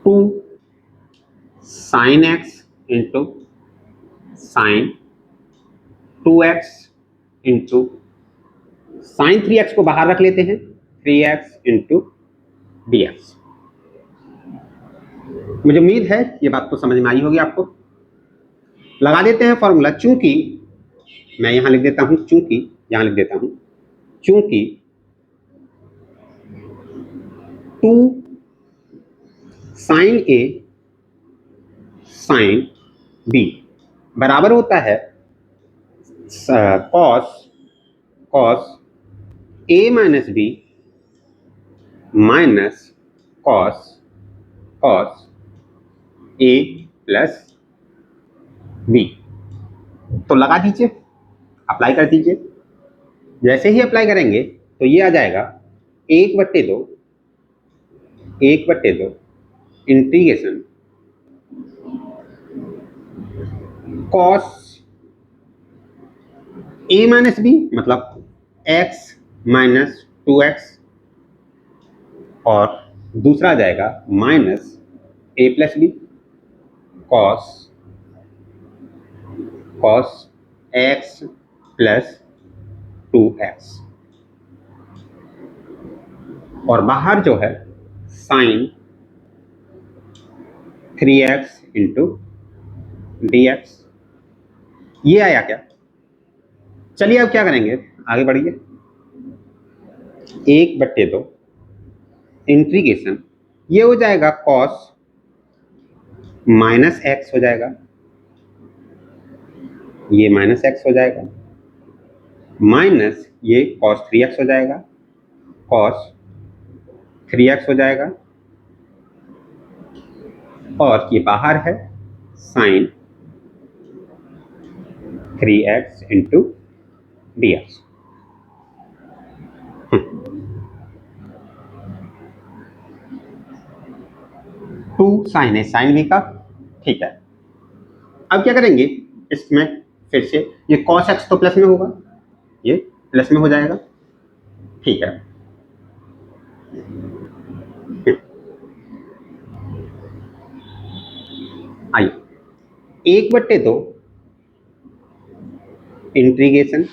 2 sign X into sine 2x into sine 3x को बाहर रख लेते हैं, 3x इंटू dx। मुझे उम्मीद है ये बात तो समझ में आई होगी आपको। लगा देते हैं फॉर्मूला। चूंकि मैं यहां लिख देता हूं, चूंकि 2 साइन ए साइन बी बराबर होता है cos A minus B minus cos A plus B. तो लगा दीजिए, अप्लाई कर दीजिए। जैसे ही अप्लाई करेंगे तो ये आ जाएगा 1/2 integration cos A minus B मतलब x माइनस 2x, और दूसरा आ जाएगा minus A plus B cos x plus 2x, और बाहर जो है साइन 3x इंटू dx। ये आया क्या। चलिए अब क्या करेंगे, आगे बढ़िए। 1/2 इंटीग्रेशन, ये हो जाएगा कॉस माइनस एक्स हो जाएगा, ये माइनस एक्स हो जाएगा, माइनस ये कॉस 3x हो जाएगा, कॉस 3x हो जाएगा, और ये बाहर है sine 3x into dx। 2 sine है साइन बी का, ठीक है। अब क्या करेंगे इसमें, फिर से ये cos x तो प्लस में होगा, ये प्लस में हो जाएगा, ठीक है। आइए 1/2 इंटीग्रेशन,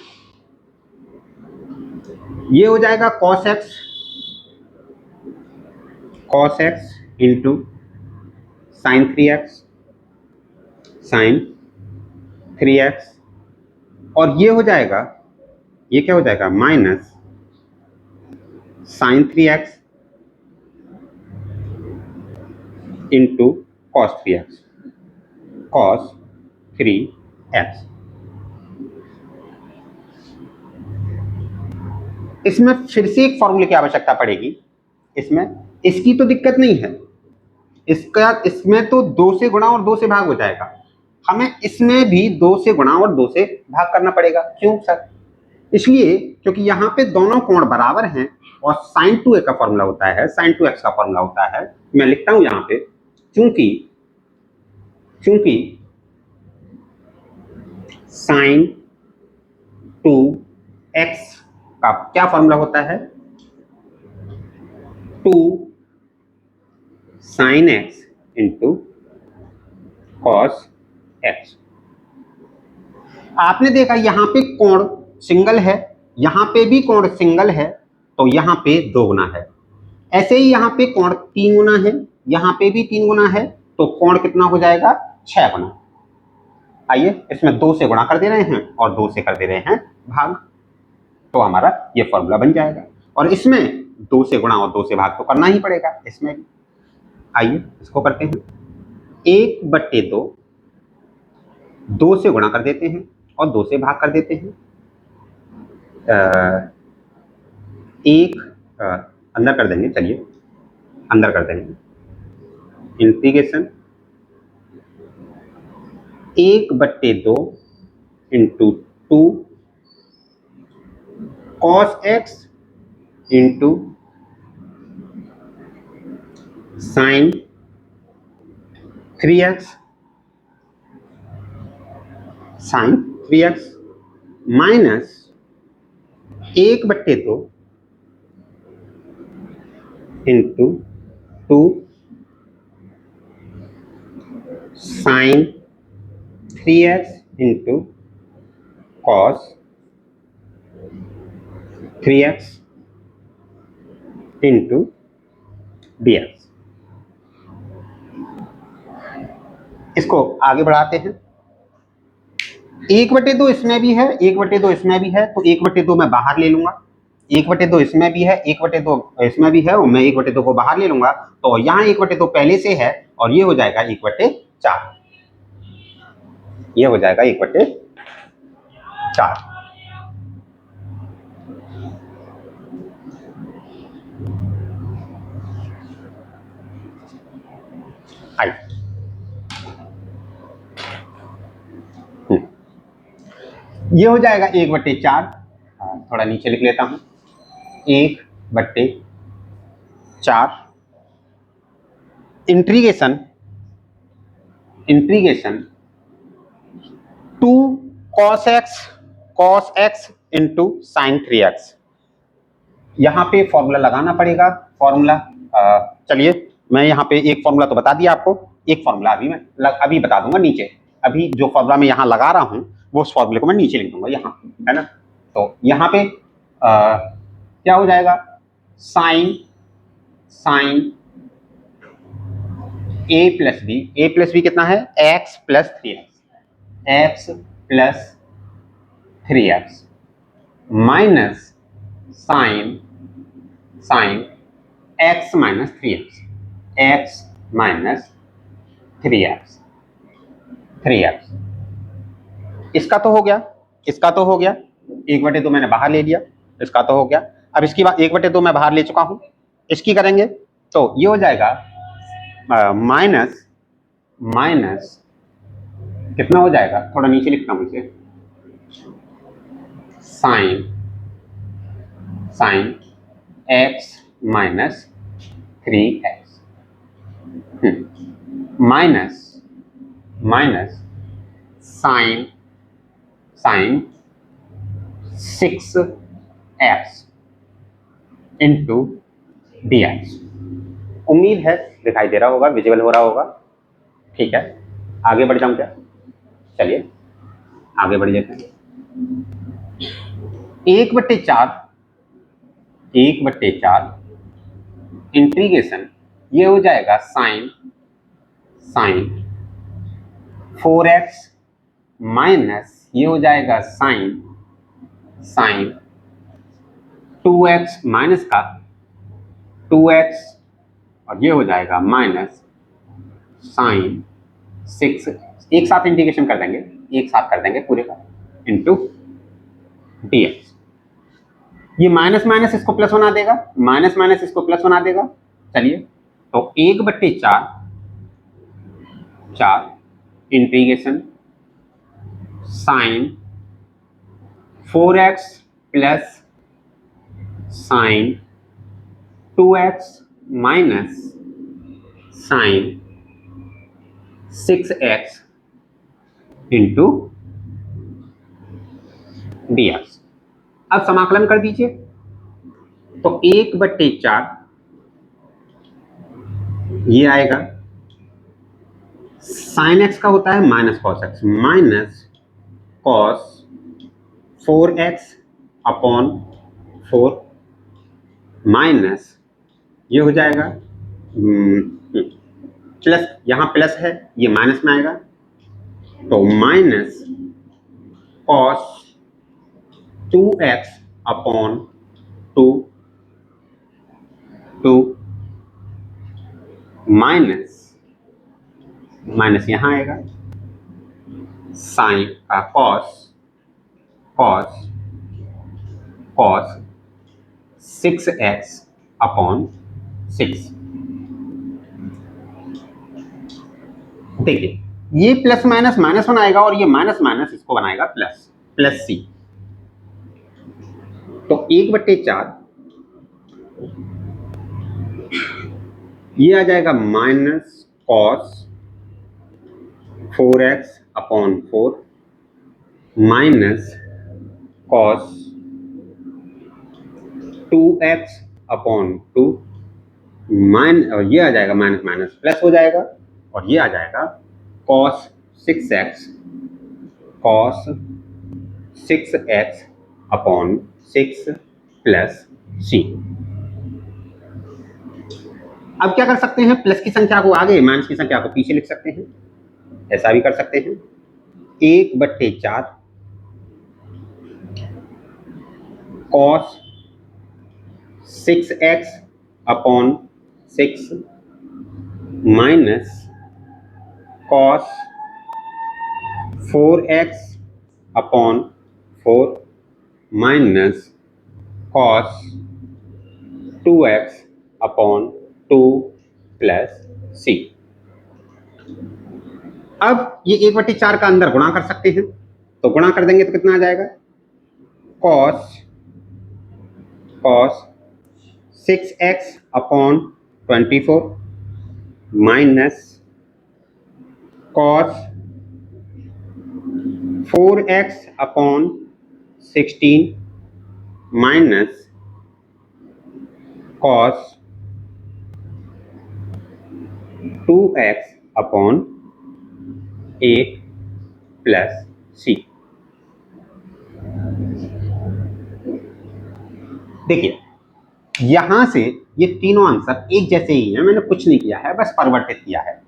ये हो जाएगा cos x into sine 3x sine 3x, और ये हो जाएगा, ये क्या हो जाएगा, minus sine 3x into cos 3x, cos 3x। इसमें फिर से एक फॉर्मूले की आवश्यकता पड़ेगी। इसमें इसकी तो दिक्कत नहीं है, इसमें तो 2 से गुणा और 2 से भाग हो जाएगा। हमें इसमें भी 2 से गुणा और 2 से भाग करना पड़ेगा। क्यों सर? इसलिए क्योंकि यहाँ पे दोनों कोण बराबर हैं और साइन 2a का फॉर्मूला होता है, साइन 2x का फॉर्मूला होता है। मैं लिखता हूं यहाँ पे, क्योंकि साइन 2x का क्या फॉर्मूला होता है, 2 sine x into cos x। आपने देखा यहां पे कोण सिंगल है, यहां पे भी कोण सिंगल है, तो यहां पे 2 गुना है। ऐसे ही यहां पे कोण 3 गुना है, यहां पे भी 3 गुना है, तो कोण कितना हो जाएगा, 6 गुना। आइए इसमें 2 से गुणा कर दे रहे हैं और 2 से कर दे रहे हैं भाग, तो हमारा ये फॉर्मूला बन जाएगा। और इसमें 2 से गुणा और 2 से भाग तो करना ही पड़ेगा इसमें भी। आइए इसको करते हैं, 1/2, 2 से गुणा कर देते हैं और 2 से भाग कर देते हैं। एक अंदर कर देंगे, चलिए अंदर कर देंगे, integration 1/2 into 2 cos x into sine 3x, sine 3x minus 1/2 into 2 sine 3x into cos 3x into dx। इसको आगे बढ़ाते हैं, 1/2 इसमें भी है, 1/2 इसमें भी है, तो 1/2 मैं बाहर ले लूंगा, 1/2 इसमें भी है, 1/2 इसमें भी है, और मैं 1/2 को बाहर ले लूंगा, तो यहाँ 1/2 पहले से है और ये हो जाएगा 1/4, ये हो जाएगा 1/4। ये हो जाएगा 1/4, थोड़ा नीचे लिख लेता हूं, 1/4 integration 2 cos x into sine 3x। यहाँ पे फॉर्मूला लगाना पड़ेगा, फॉर्मूला चलिए मैं यहाँ पे एक फॉर्मूला तो बता दिया आपको, एक फॉर्मूला अभी मैं अभी बता दूंगा नीचे। अभी जो फॉर्मूला मैं यहाँ लगा रहा हूँ वो उस फॉर्मूले को मैं नीचे लिख दूंगा यहाँ, है ना। तो यहाँ पे क्या हो जाएगा, साइन a प्लस बी कितना है, x plus 3x minus sine x minus 3x। इसका तो हो गया, 1/2 मैंने बाहर ले लिया, इसका तो हो गया। अब इसकी बात 1/2 मैं बाहर ले चुका हूं, इसकी करेंगे तो ये हो जाएगा माइनस कितना हो जाएगा, थोड़ा नीचे लिखता हूं इसे, sine x minus 3x minus sine 6x into dx। उम्मीद है दिखाई दे रहा होगा, विजिबल हो रहा होगा, ठीक है। आगे बढ़ जाऊं क्या, चलिए आगे बढ़ जाते हैं। 1/4 इंटीग्रेशन, ये हो जाएगा साइन 4x माइनस ये हो जाएगा साइन 2x माइनस का 2x और ये हो जाएगा माइनस साइन 6, एक साथ इंटीग्रेशन कर देंगे, एक साथ कर देंगे पूरे का, इंटू dx। ये माइनस माइनस इसको प्लस बना देगा, माइनस माइनस इसको प्लस बना देगा। चलिए, तो 1/4 integration sine 4x plus sine 2x minus sine 6x into dx। अब समाकलन कर दीजिए, तो 1/4 ये आएगा, साइन x का होता है minus cos x, minus cos 4x upon 4 minus ये हो जाएगा प्लस, यहां प्लस है ये माइनस में आएगा, तो minus cos 2x upon 2 minus minus यहां आएगा साइन का cos cos cos 6x upon 6। देखिए, ये प्लस माइनस माइनस वन आएगा और ये माइनस माइनस इसको बनाएगा प्लस, प्लस सी। तो 1/4 ये आ जाएगा minus cos 4x upon 4 minus cos 2x upon 2 और ये आ जाएगा माइनस माइनस प्लस हो जाएगा, और ये आ जाएगा cos 6x upon 6 plus C. अब क्या कर सकते हैं, प्लस की संख्या को आगे, माइनस की संख्या को पीछे लिख सकते हैं, ऐसा भी कर सकते हैं। 1/4 cos 6x upon 6 minus cos 4x upon 4 minus cos 2x upon 2 plus C. अब ये 1/4 का अंदर गुणा कर सकते हैं, तो गुणा कर देंगे तो कितना आ जाएगा, cos 6x upon 24 minus cos 4x upon 16 minus cos 2x upon 8 plus C. देखिए, यहां से ये तीनों आंसर एक जैसे ही हैं, मैंने कुछ नहीं किया है, बस परिवर्तित किया है।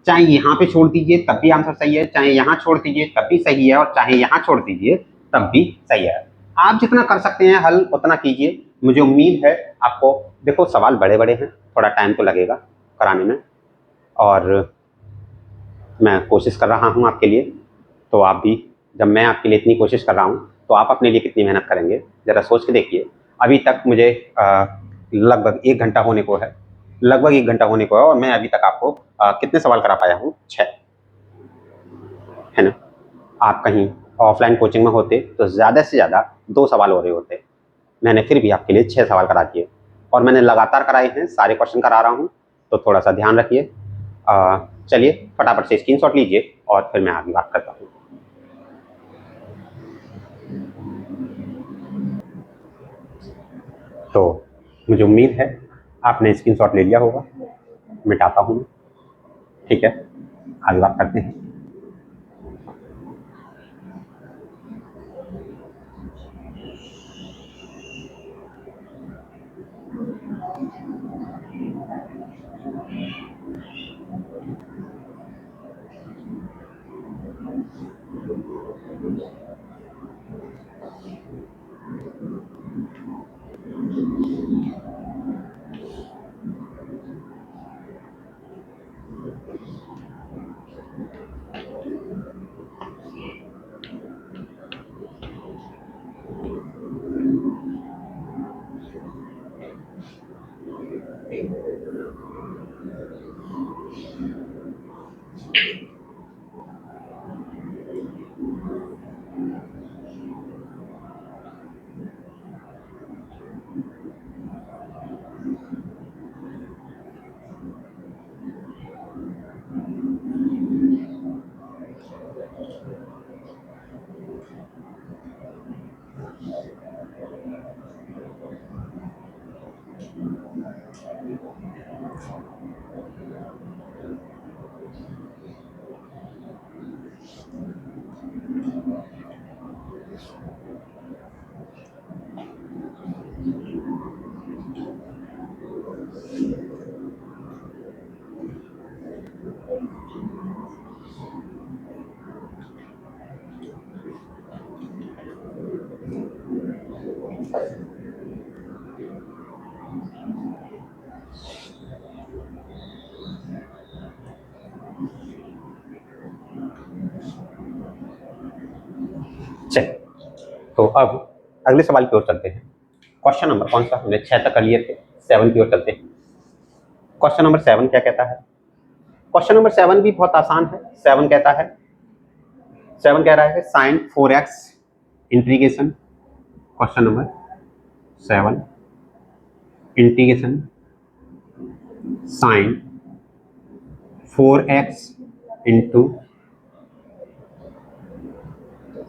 चाहे यहां पे छोड़ दीजिए तब भी आंसर सही है, चाहे यहां छोड़ दीजिए तब भी सही है, और चाहे यहां छोड़ दीजिए तब भी सही है। आप जितना कर सकते हैं हल उतना कीजिए। मुझे उम्मीद है आपको, देखो सवाल बड़े बड़े हैं, थोड़ा टाइम तो लगेगा कराने में, और मैं कोशिश कर रहा हूं आपके लिए, तो आप भी, जब मैं आपके लिए इतनी कोशिश कर रहा हूं तो आप अपने लिए कितनी मेहनत करेंगे ज़रा सोच के देखिए। अभी तक मुझे लगभग 1 घंटा होने को है, लगभग 1 घंटा होने को है, और मैं अभी तक आपको कितने सवाल करा पाया हूँ, 6, है ना। आप कहीं ऑफलाइन कोचिंग में होते तो ज़्यादा से ज़्यादा 2 सवाल हो रहे होते, मैंने फिर भी आपके लिए 6 सवाल करा दिए, और मैंने लगातार कराए हैं, सारे क्वेश्चन करा रहा हूँ, तो थोड़ा सा ध्यान रखिए। चलिए फटाफट से स्क्रीनशॉट लीजिए और फिर मैं आगे बात करता हूँ। तो मुझे उम्मीद है आपने स्क्रीनशॉट ले लिया होगा, मिटाता हूँ, ठीक है, आगे बात करते हैं। चल, तो अब अगले सवाल की ओर चलते हैं। क्वेश्चन नंबर कौन सा, हमने 6 तक कर लिए थे, 7 की ओर चलते हैं। क्वेश्चन नंबर 7 क्या कहता है? क्वेश्चन नंबर 7 भी बहुत आसान है। 7 कहता है, 7 कह रहा है sine 4x integration, question number 7 integration sine 4x into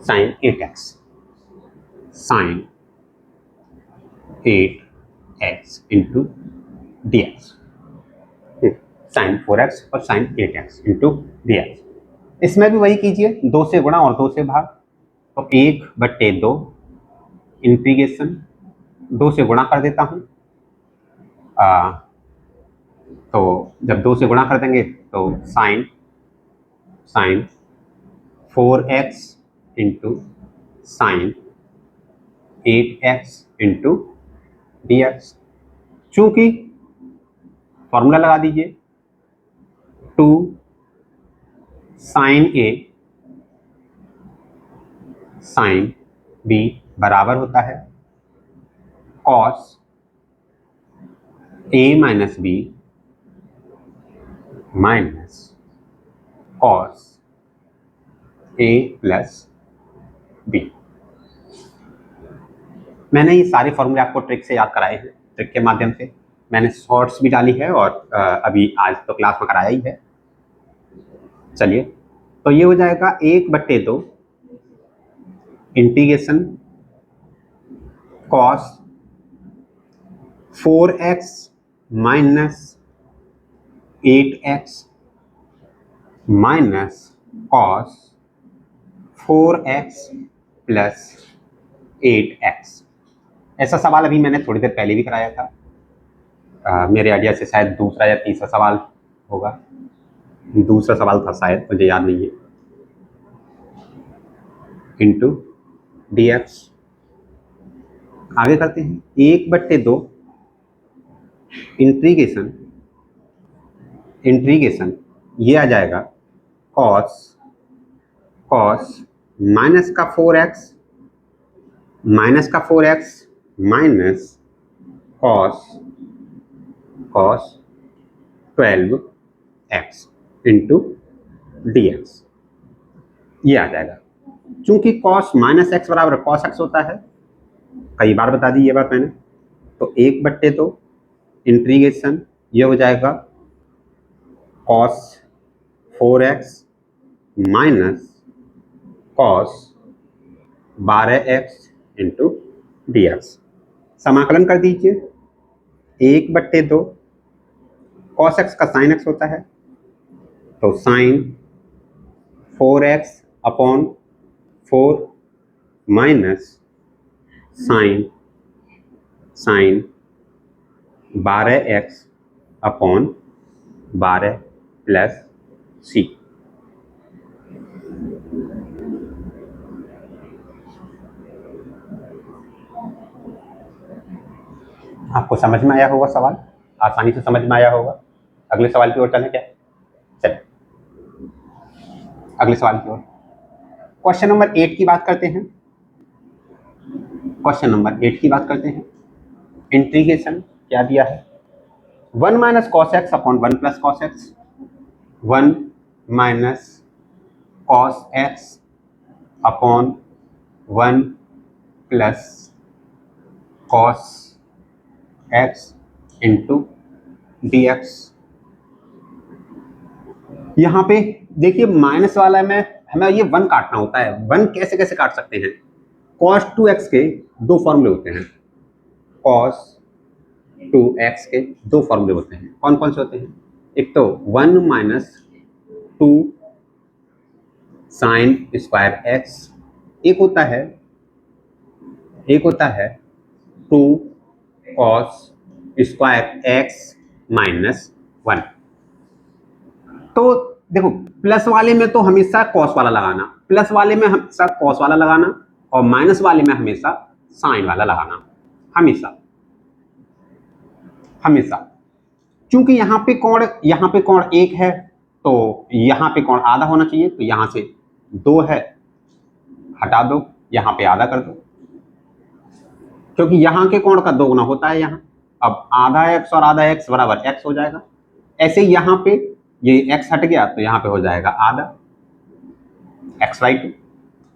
sine 8x, sine 8x into d x, sine 4x और sign 8x into d x. इसमें भी वही कीजिए, 2 से गुणा और 2 से भाग, तो 1/2 इंटीग्रेशन 2 से गुणा कर देता हूं। तो जब 2 से गुणा कर देंगे तो sine 4x into sine 8x into d x. चूंकि फॉर्मूला लगा दीजिए, 2 साइन ए साइन बी बराबर होता है cos A minus B minus cos A plus B. मैंने ये सारे फॉर्मूले आपको ट्रिक से याद कराए हैं, ट्रिक के माध्यम से मैंने शॉर्ट्स भी डाली है और अभी आज तो क्लास में कराया ही है। चलिए, तो ये हो जाएगा 1/2 integration cos 4x minus 8x minus cos 4x plus 8x। ऐसा सवाल अभी मैंने थोड़ी देर पहले भी कराया था। मेरे आइडिया से शायद दूसरा या तीसरा सवाल होगा, दूसरा सवाल था शायद, मुझे याद नहीं है। Into d x. आगे करते हैं, 1/2 इंटीग्रेशन ये आ जाएगा कॉस माइनस का 4x minus 12x into d x, ये आ जाएगा। चूंकि cos माइनस एक्स बराबर cos x होता है, कई बार बता दी ये बात मैंने, तो 1/2 इंटीग्रेशन ये हो जाएगा cos 4x minus cos 12x into d x. समाकलन कर दीजिए, 1/2 cos x का sin x होता है, तो sin 4x upon 4 minus sin 12x upon 12 plus c। आपको समझ में आया होगा सवाल, आसानी से समझ में आया होगा। अगले सवाल की ओर चलें क्या? चलें अगले सवाल की ओर। क्वेश्चन नंबर 8 की बात करते हैं। क्वेश्चन नंबर 8 की बात करते हैं। इंटीग्रेशन क्या दिया है, 1 minus cos x upon 1 plus cos x, 1 minus cos x upon 1 plus cos x into d x. यहाँ पे देखिए माइनस वाला में हमें ये 1 काटना होता है। 1 कैसे कैसे काट सकते हैं? cos 2x के दो फॉर्मूले होते हैं। cos 2x के दो फॉर्मूले होते हैं। कौन कौन से होते हैं? एक तो 1 माइनस 2 साइन स्क्वायर एक्स, एक होता है 2 cos स्क्वायर एक्स माइनस 1। तो देखो प्लस वाले में तो हमेशा कॉस वाला लगाना, प्लस वाले में हमेशा कॉस वाला लगाना, और माइनस वाले में हमेशा साइन वाला लगाना, हमेशा। क्योंकि यहाँ पे कोण 1 है तो यहाँ पे कोण आधा होना चाहिए, तो यहाँ से 2 है, हटा दो, यहाँ पे आधा कर दो, क्योंकि यहाँ के कोण का 2 गुना होता है यहाँ। अब आधा x और आधा x बराबर x हो जाएगा। ऐसे यहाँ पे ये x हट गया तो यहाँ पे हो जाएगा आधा x/2।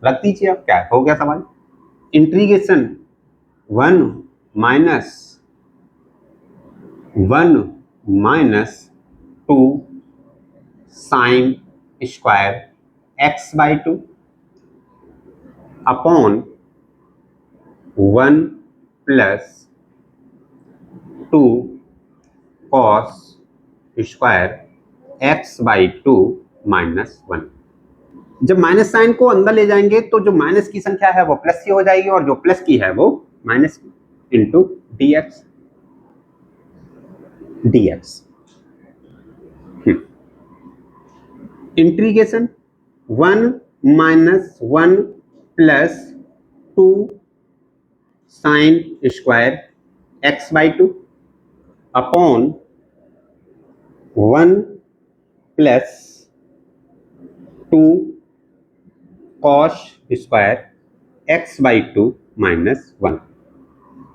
रख दीजिए। अब क्या हो गया सवाल? Integration 1 minus 2 sine square x/2 upon 1 plus 2 cos square x/2 minus 1। जब माइनस साइन को अंदर ले जाएंगे तो जो माइनस की संख्या है वो प्लस की हो जाएगी, और जो प्लस की है वो माइनस की, into dx। Integration 1 minus 1 plus 2 sine square x/2 upon 1 plus 2 cos square x/2 minus 1।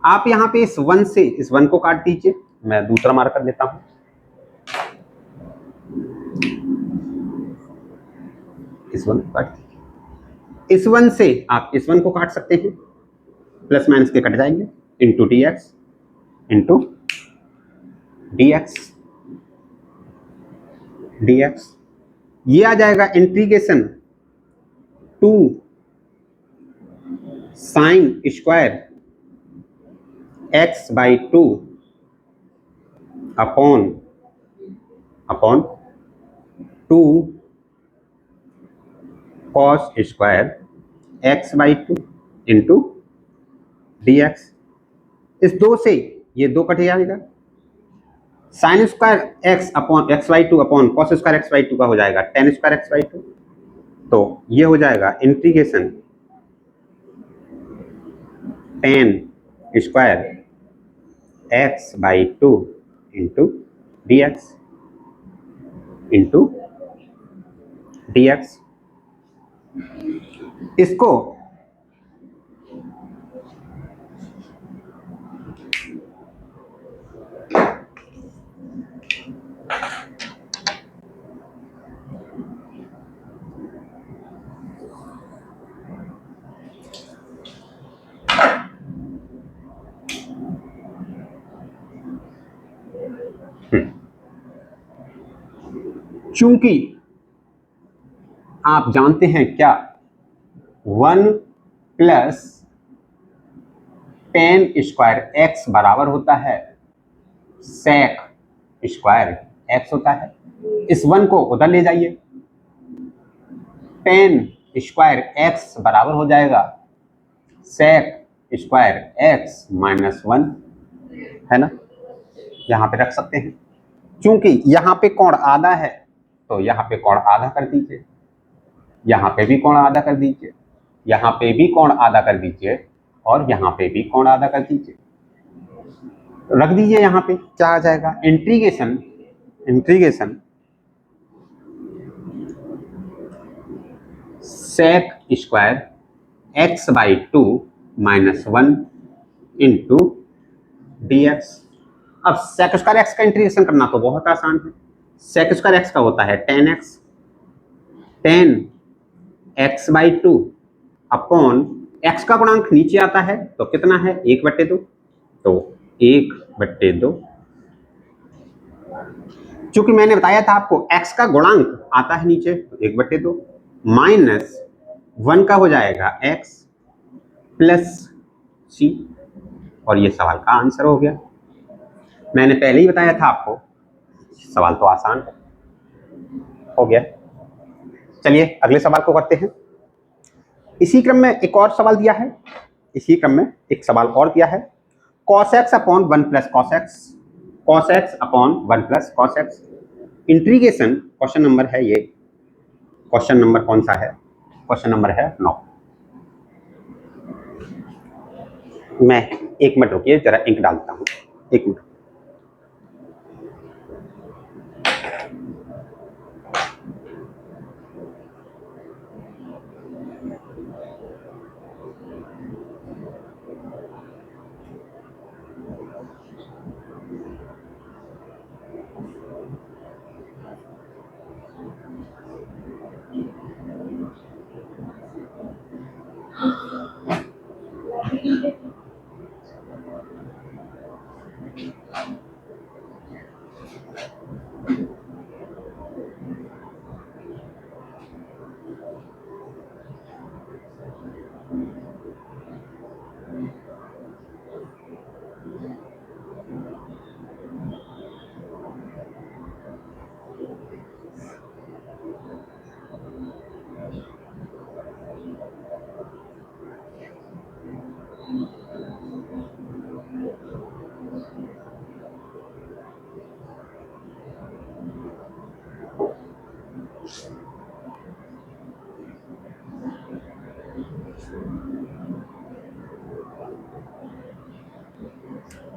आप यहाँ पे इस 1 से इस 1 को काट दीजिए, मैं दूसरा मार्कर देता हूं। इस 1 को काट दीजिए। इस 1 से आप इस 1 को काट सकते हैं, प्लस माइनस के कट जाएंगे, इंटू dx। ये आ जाएगा integration 2 sine square x/2 upon 2 cos square x/2 into dx। इस 2 से ये 2 कट जाएगा, sine square x upon x/2 upon cos square x/2 का हो जाएगा tan स्क्वायर x/2। तो ये हो जाएगा integration tan square x/2 into dx। इसको चूंकि आप जानते हैं क्या 1 प्लस tan स्क्वायर x बराबर होता है sec स्क्वायर x होता है। इस 1 को उधर ले जाइए, tan स्क्वायर x बराबर हो जाएगा sec स्क्वायर x माइनस 1, है ना? यहां पे रख सकते हैं। क्योंकि यहाँ पे कोण आधा है तो यहाँ पे कोण आधा कर दीजिए, यहाँ पे भी कोण आधा कर दीजिए, यहाँ पे भी कोण आधा कर दीजिए, और यहाँ पे भी कोण आधा कर दीजिए। रख दीजिए। यहाँ पे क्या आ जाएगा? Integration sec square x/2 minus 1 into dx। अब sec स्क्वायर x का इंटीग्रेशन करना तो बहुत आसान है। sec स्क्वायर x का होता है tan x 10x/2 upon x का गुणांक नीचे आता है तो कितना है 1/2, तो 1/2। चूंकि मैंने बताया था आपको x का गुणांक आता है नीचे तो 1/2 माइनस 1 का हो जाएगा x प्लस c, और ये सवाल का आंसर हो गया। मैंने पहले ही बताया था आपको, सवाल तो आसान हो गया। चलिए अगले सवाल को करते हैं। इसी क्रम में एक और सवाल दिया है, इसी क्रम में एक सवाल और दिया है, cos x upon 1 plus cos x, cos x upon 1 plus cos x integration. Question number है ये, क्वेश्चन नंबर कौन सा है? क्वेश्चन नंबर है 9। मैं 1 मिनट रुकिए, जरा इंक डालता हूँ, 1 मिनट।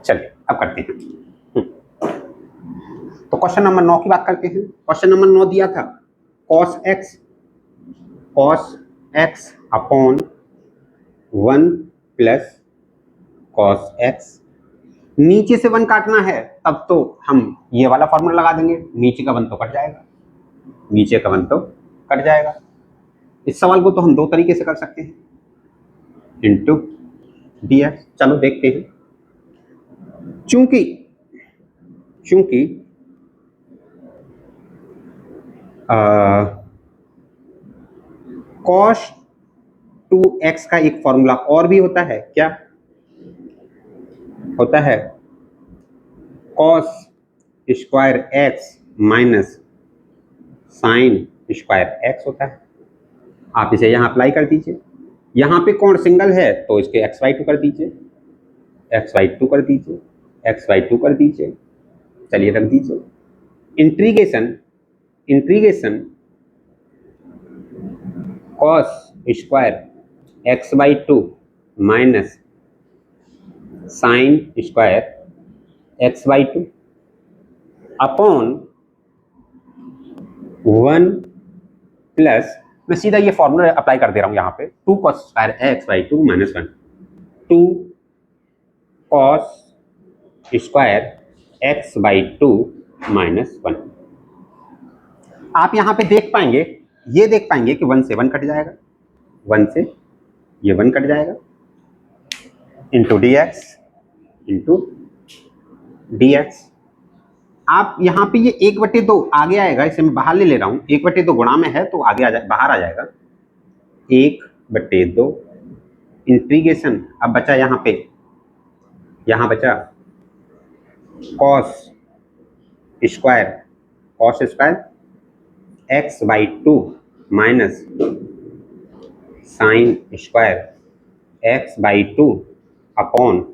चलिए अब करते हैं। तो क्वेश्चन नंबर 9 की बात करते हैं। क्वेश्चन नंबर 9 दिया था cos x upon 1 plus cos x। नीचे से 1 काटना है तब तो हम ये वाला फॉर्मूला लगा देंगे, नीचे का 1 तो कट जाएगा, नीचे का 1 तो कट जाएगा। इस सवाल को तो हम 2 तरीके से कर सकते हैं, इंटू dx। चलो देखते हैं। चूंकि cos 2x का एक फॉर्मूला और भी होता है, क्या होता है? cos square x minus sine square x होता है। आप इसे यहां अप्लाई कर दीजिए। यहां पे कोण सिंगल है तो इसके x/2 कर दीजिए, x/2 कर दीजिए, x/2 कर दीजिए। चलिए रख दीजिए। Integration cos square x/2 minus sine square x/2 upon 1 plus, मैं सीधा ये फॉर्मूला अप्लाई कर दे रहा हूं यहां पे, 2 cos square x/2 minus 1, 2 cos square x/2 minus 1। आप यहां पे देख पाएंगे, ये देख पाएंगे कि 1 से 1 कट जाएगा, 1 से ये 1 कट जाएगा, इंटू dx। आप यहाँ पे ये 1/2 आगे आएगा, इसे मैं बाहर ले ले रहा हूँ, 1/2 गुणा में है तो आगे बाहर आ जाएगा, 1/2 इंटीग्रेशन। अब बचा यहाँ पे, यहाँ बचा cos square x/2 minus sine square x/2 upon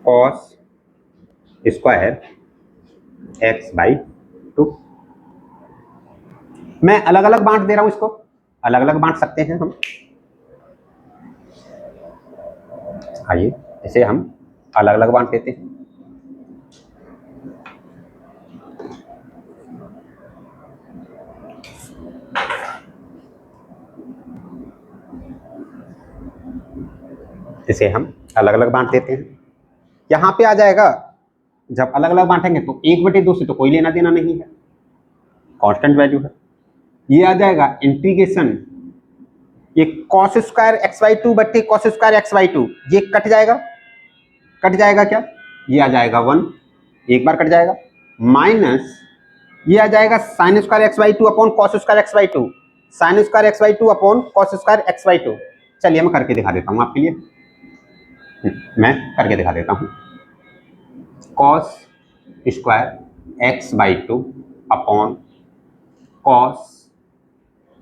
cos square x/2। मैं अलग अलग बांट दे रहा हूं, इसको अलग अलग बांट सकते हैं हम। आइए इसे हम अलग अलग बांट देते हैं। इसे हम अलग अलग बांट देते हैं। यहां पे आ जाएगा, जब अलग अलग बांटेंगे तो 1/2 से तो कोई लेना देना नहीं है, कांस्टेंट वैल्यू है। ये आ जाएगा इंटीग्रेशन, ये cos square x by two बट्टे cos square x by two, ये कट जाएगा, कट जाएगा क्या, ये आ जाएगा 1, एक बार कट जाएगा, माइनस ये आ जाएगा sign square x by two upon cos square x by to, sign square x by two upon cos square x by to. चलिए मैं करके दिखा देता हूँ आपके लिए, मैं करके दिखा देता हूँ। Cos square x by two upon cos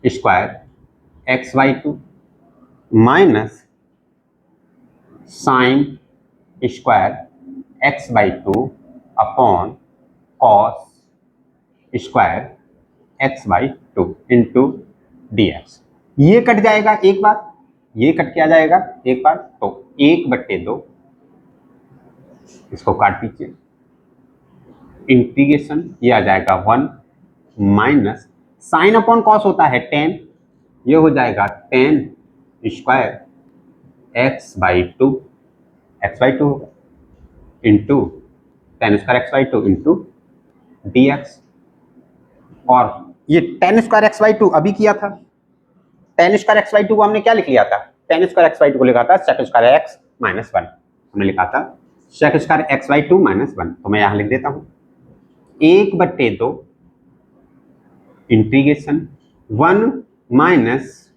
square x by two minus sine square x by two upon cos square x by two into d x. ये कट जाएगा एक बार, ये कट किया जाएगा एक बार, तो 1/2 इसको काट दीजिए, इंटीग्रेशन ये आ जाएगा 1 माइनस साइन अपॉन कॉस होता है 10, ये हो जाएगा 10 स्क्वायर एक्स बाई टू होगा into 10 square x by two into d x. और ये 10 स्क्वायर एक्स बाई टू अभी किया था, 10 स्क्वायर एक्स बाई टू को हमने क्या लिख लिया था, 10 स्क्वायर एक्स बाई टू को लिखा था सेक स्क्वायर एक्स माइनस 1, हमने लिखा था sec square x by two minus 1, तो मैं यहां लिख देता हूं 1/2 integration 1 minus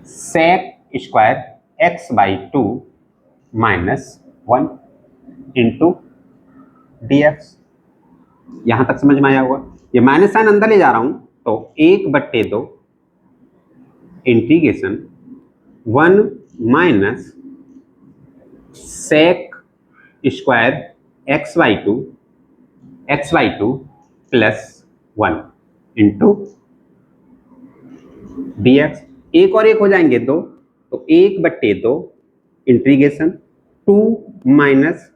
sec square x by two minus 1 into d x. यहां तक समझ में आया होगा, ये माइनस साइन अंदर ले जा रहा हूं, तो 1/2 integration 1 minus sec square x by two plus 1 into d x. एक और एक हो जाएंगे 2, तो 1/2 integration 2 minus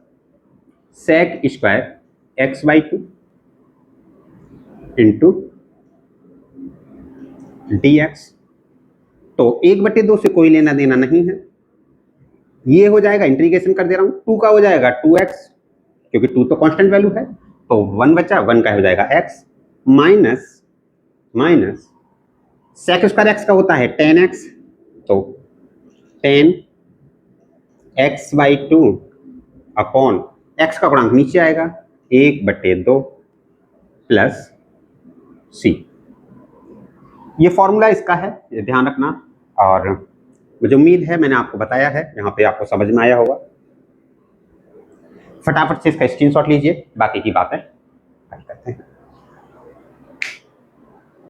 sec square x by two into d x. तो 1/2 से कोई लेना देना नहीं है, ये हो जाएगा, इंटीग्रेशन कर दे रहा हूं, 2 का हो जाएगा 2x, क्योंकि 2 तो कांस्टेंट वैल्यू है, तो 1 बचा, 1 का हो जाएगा x minus sec square x का होता है 10x, तो 10 x by two upon x का गुणांक नीचे आएगा 1/2 प्लस सी। ये फॉर्मूला इसका है, ये ध्यान रखना, और मुझे उम्मीद है मैंने आपको बताया है, यहाँ पे आपको समझ में आया होगा। फटाफट से इसका स्क्रीनशॉट लीजिए, बाकी की बात है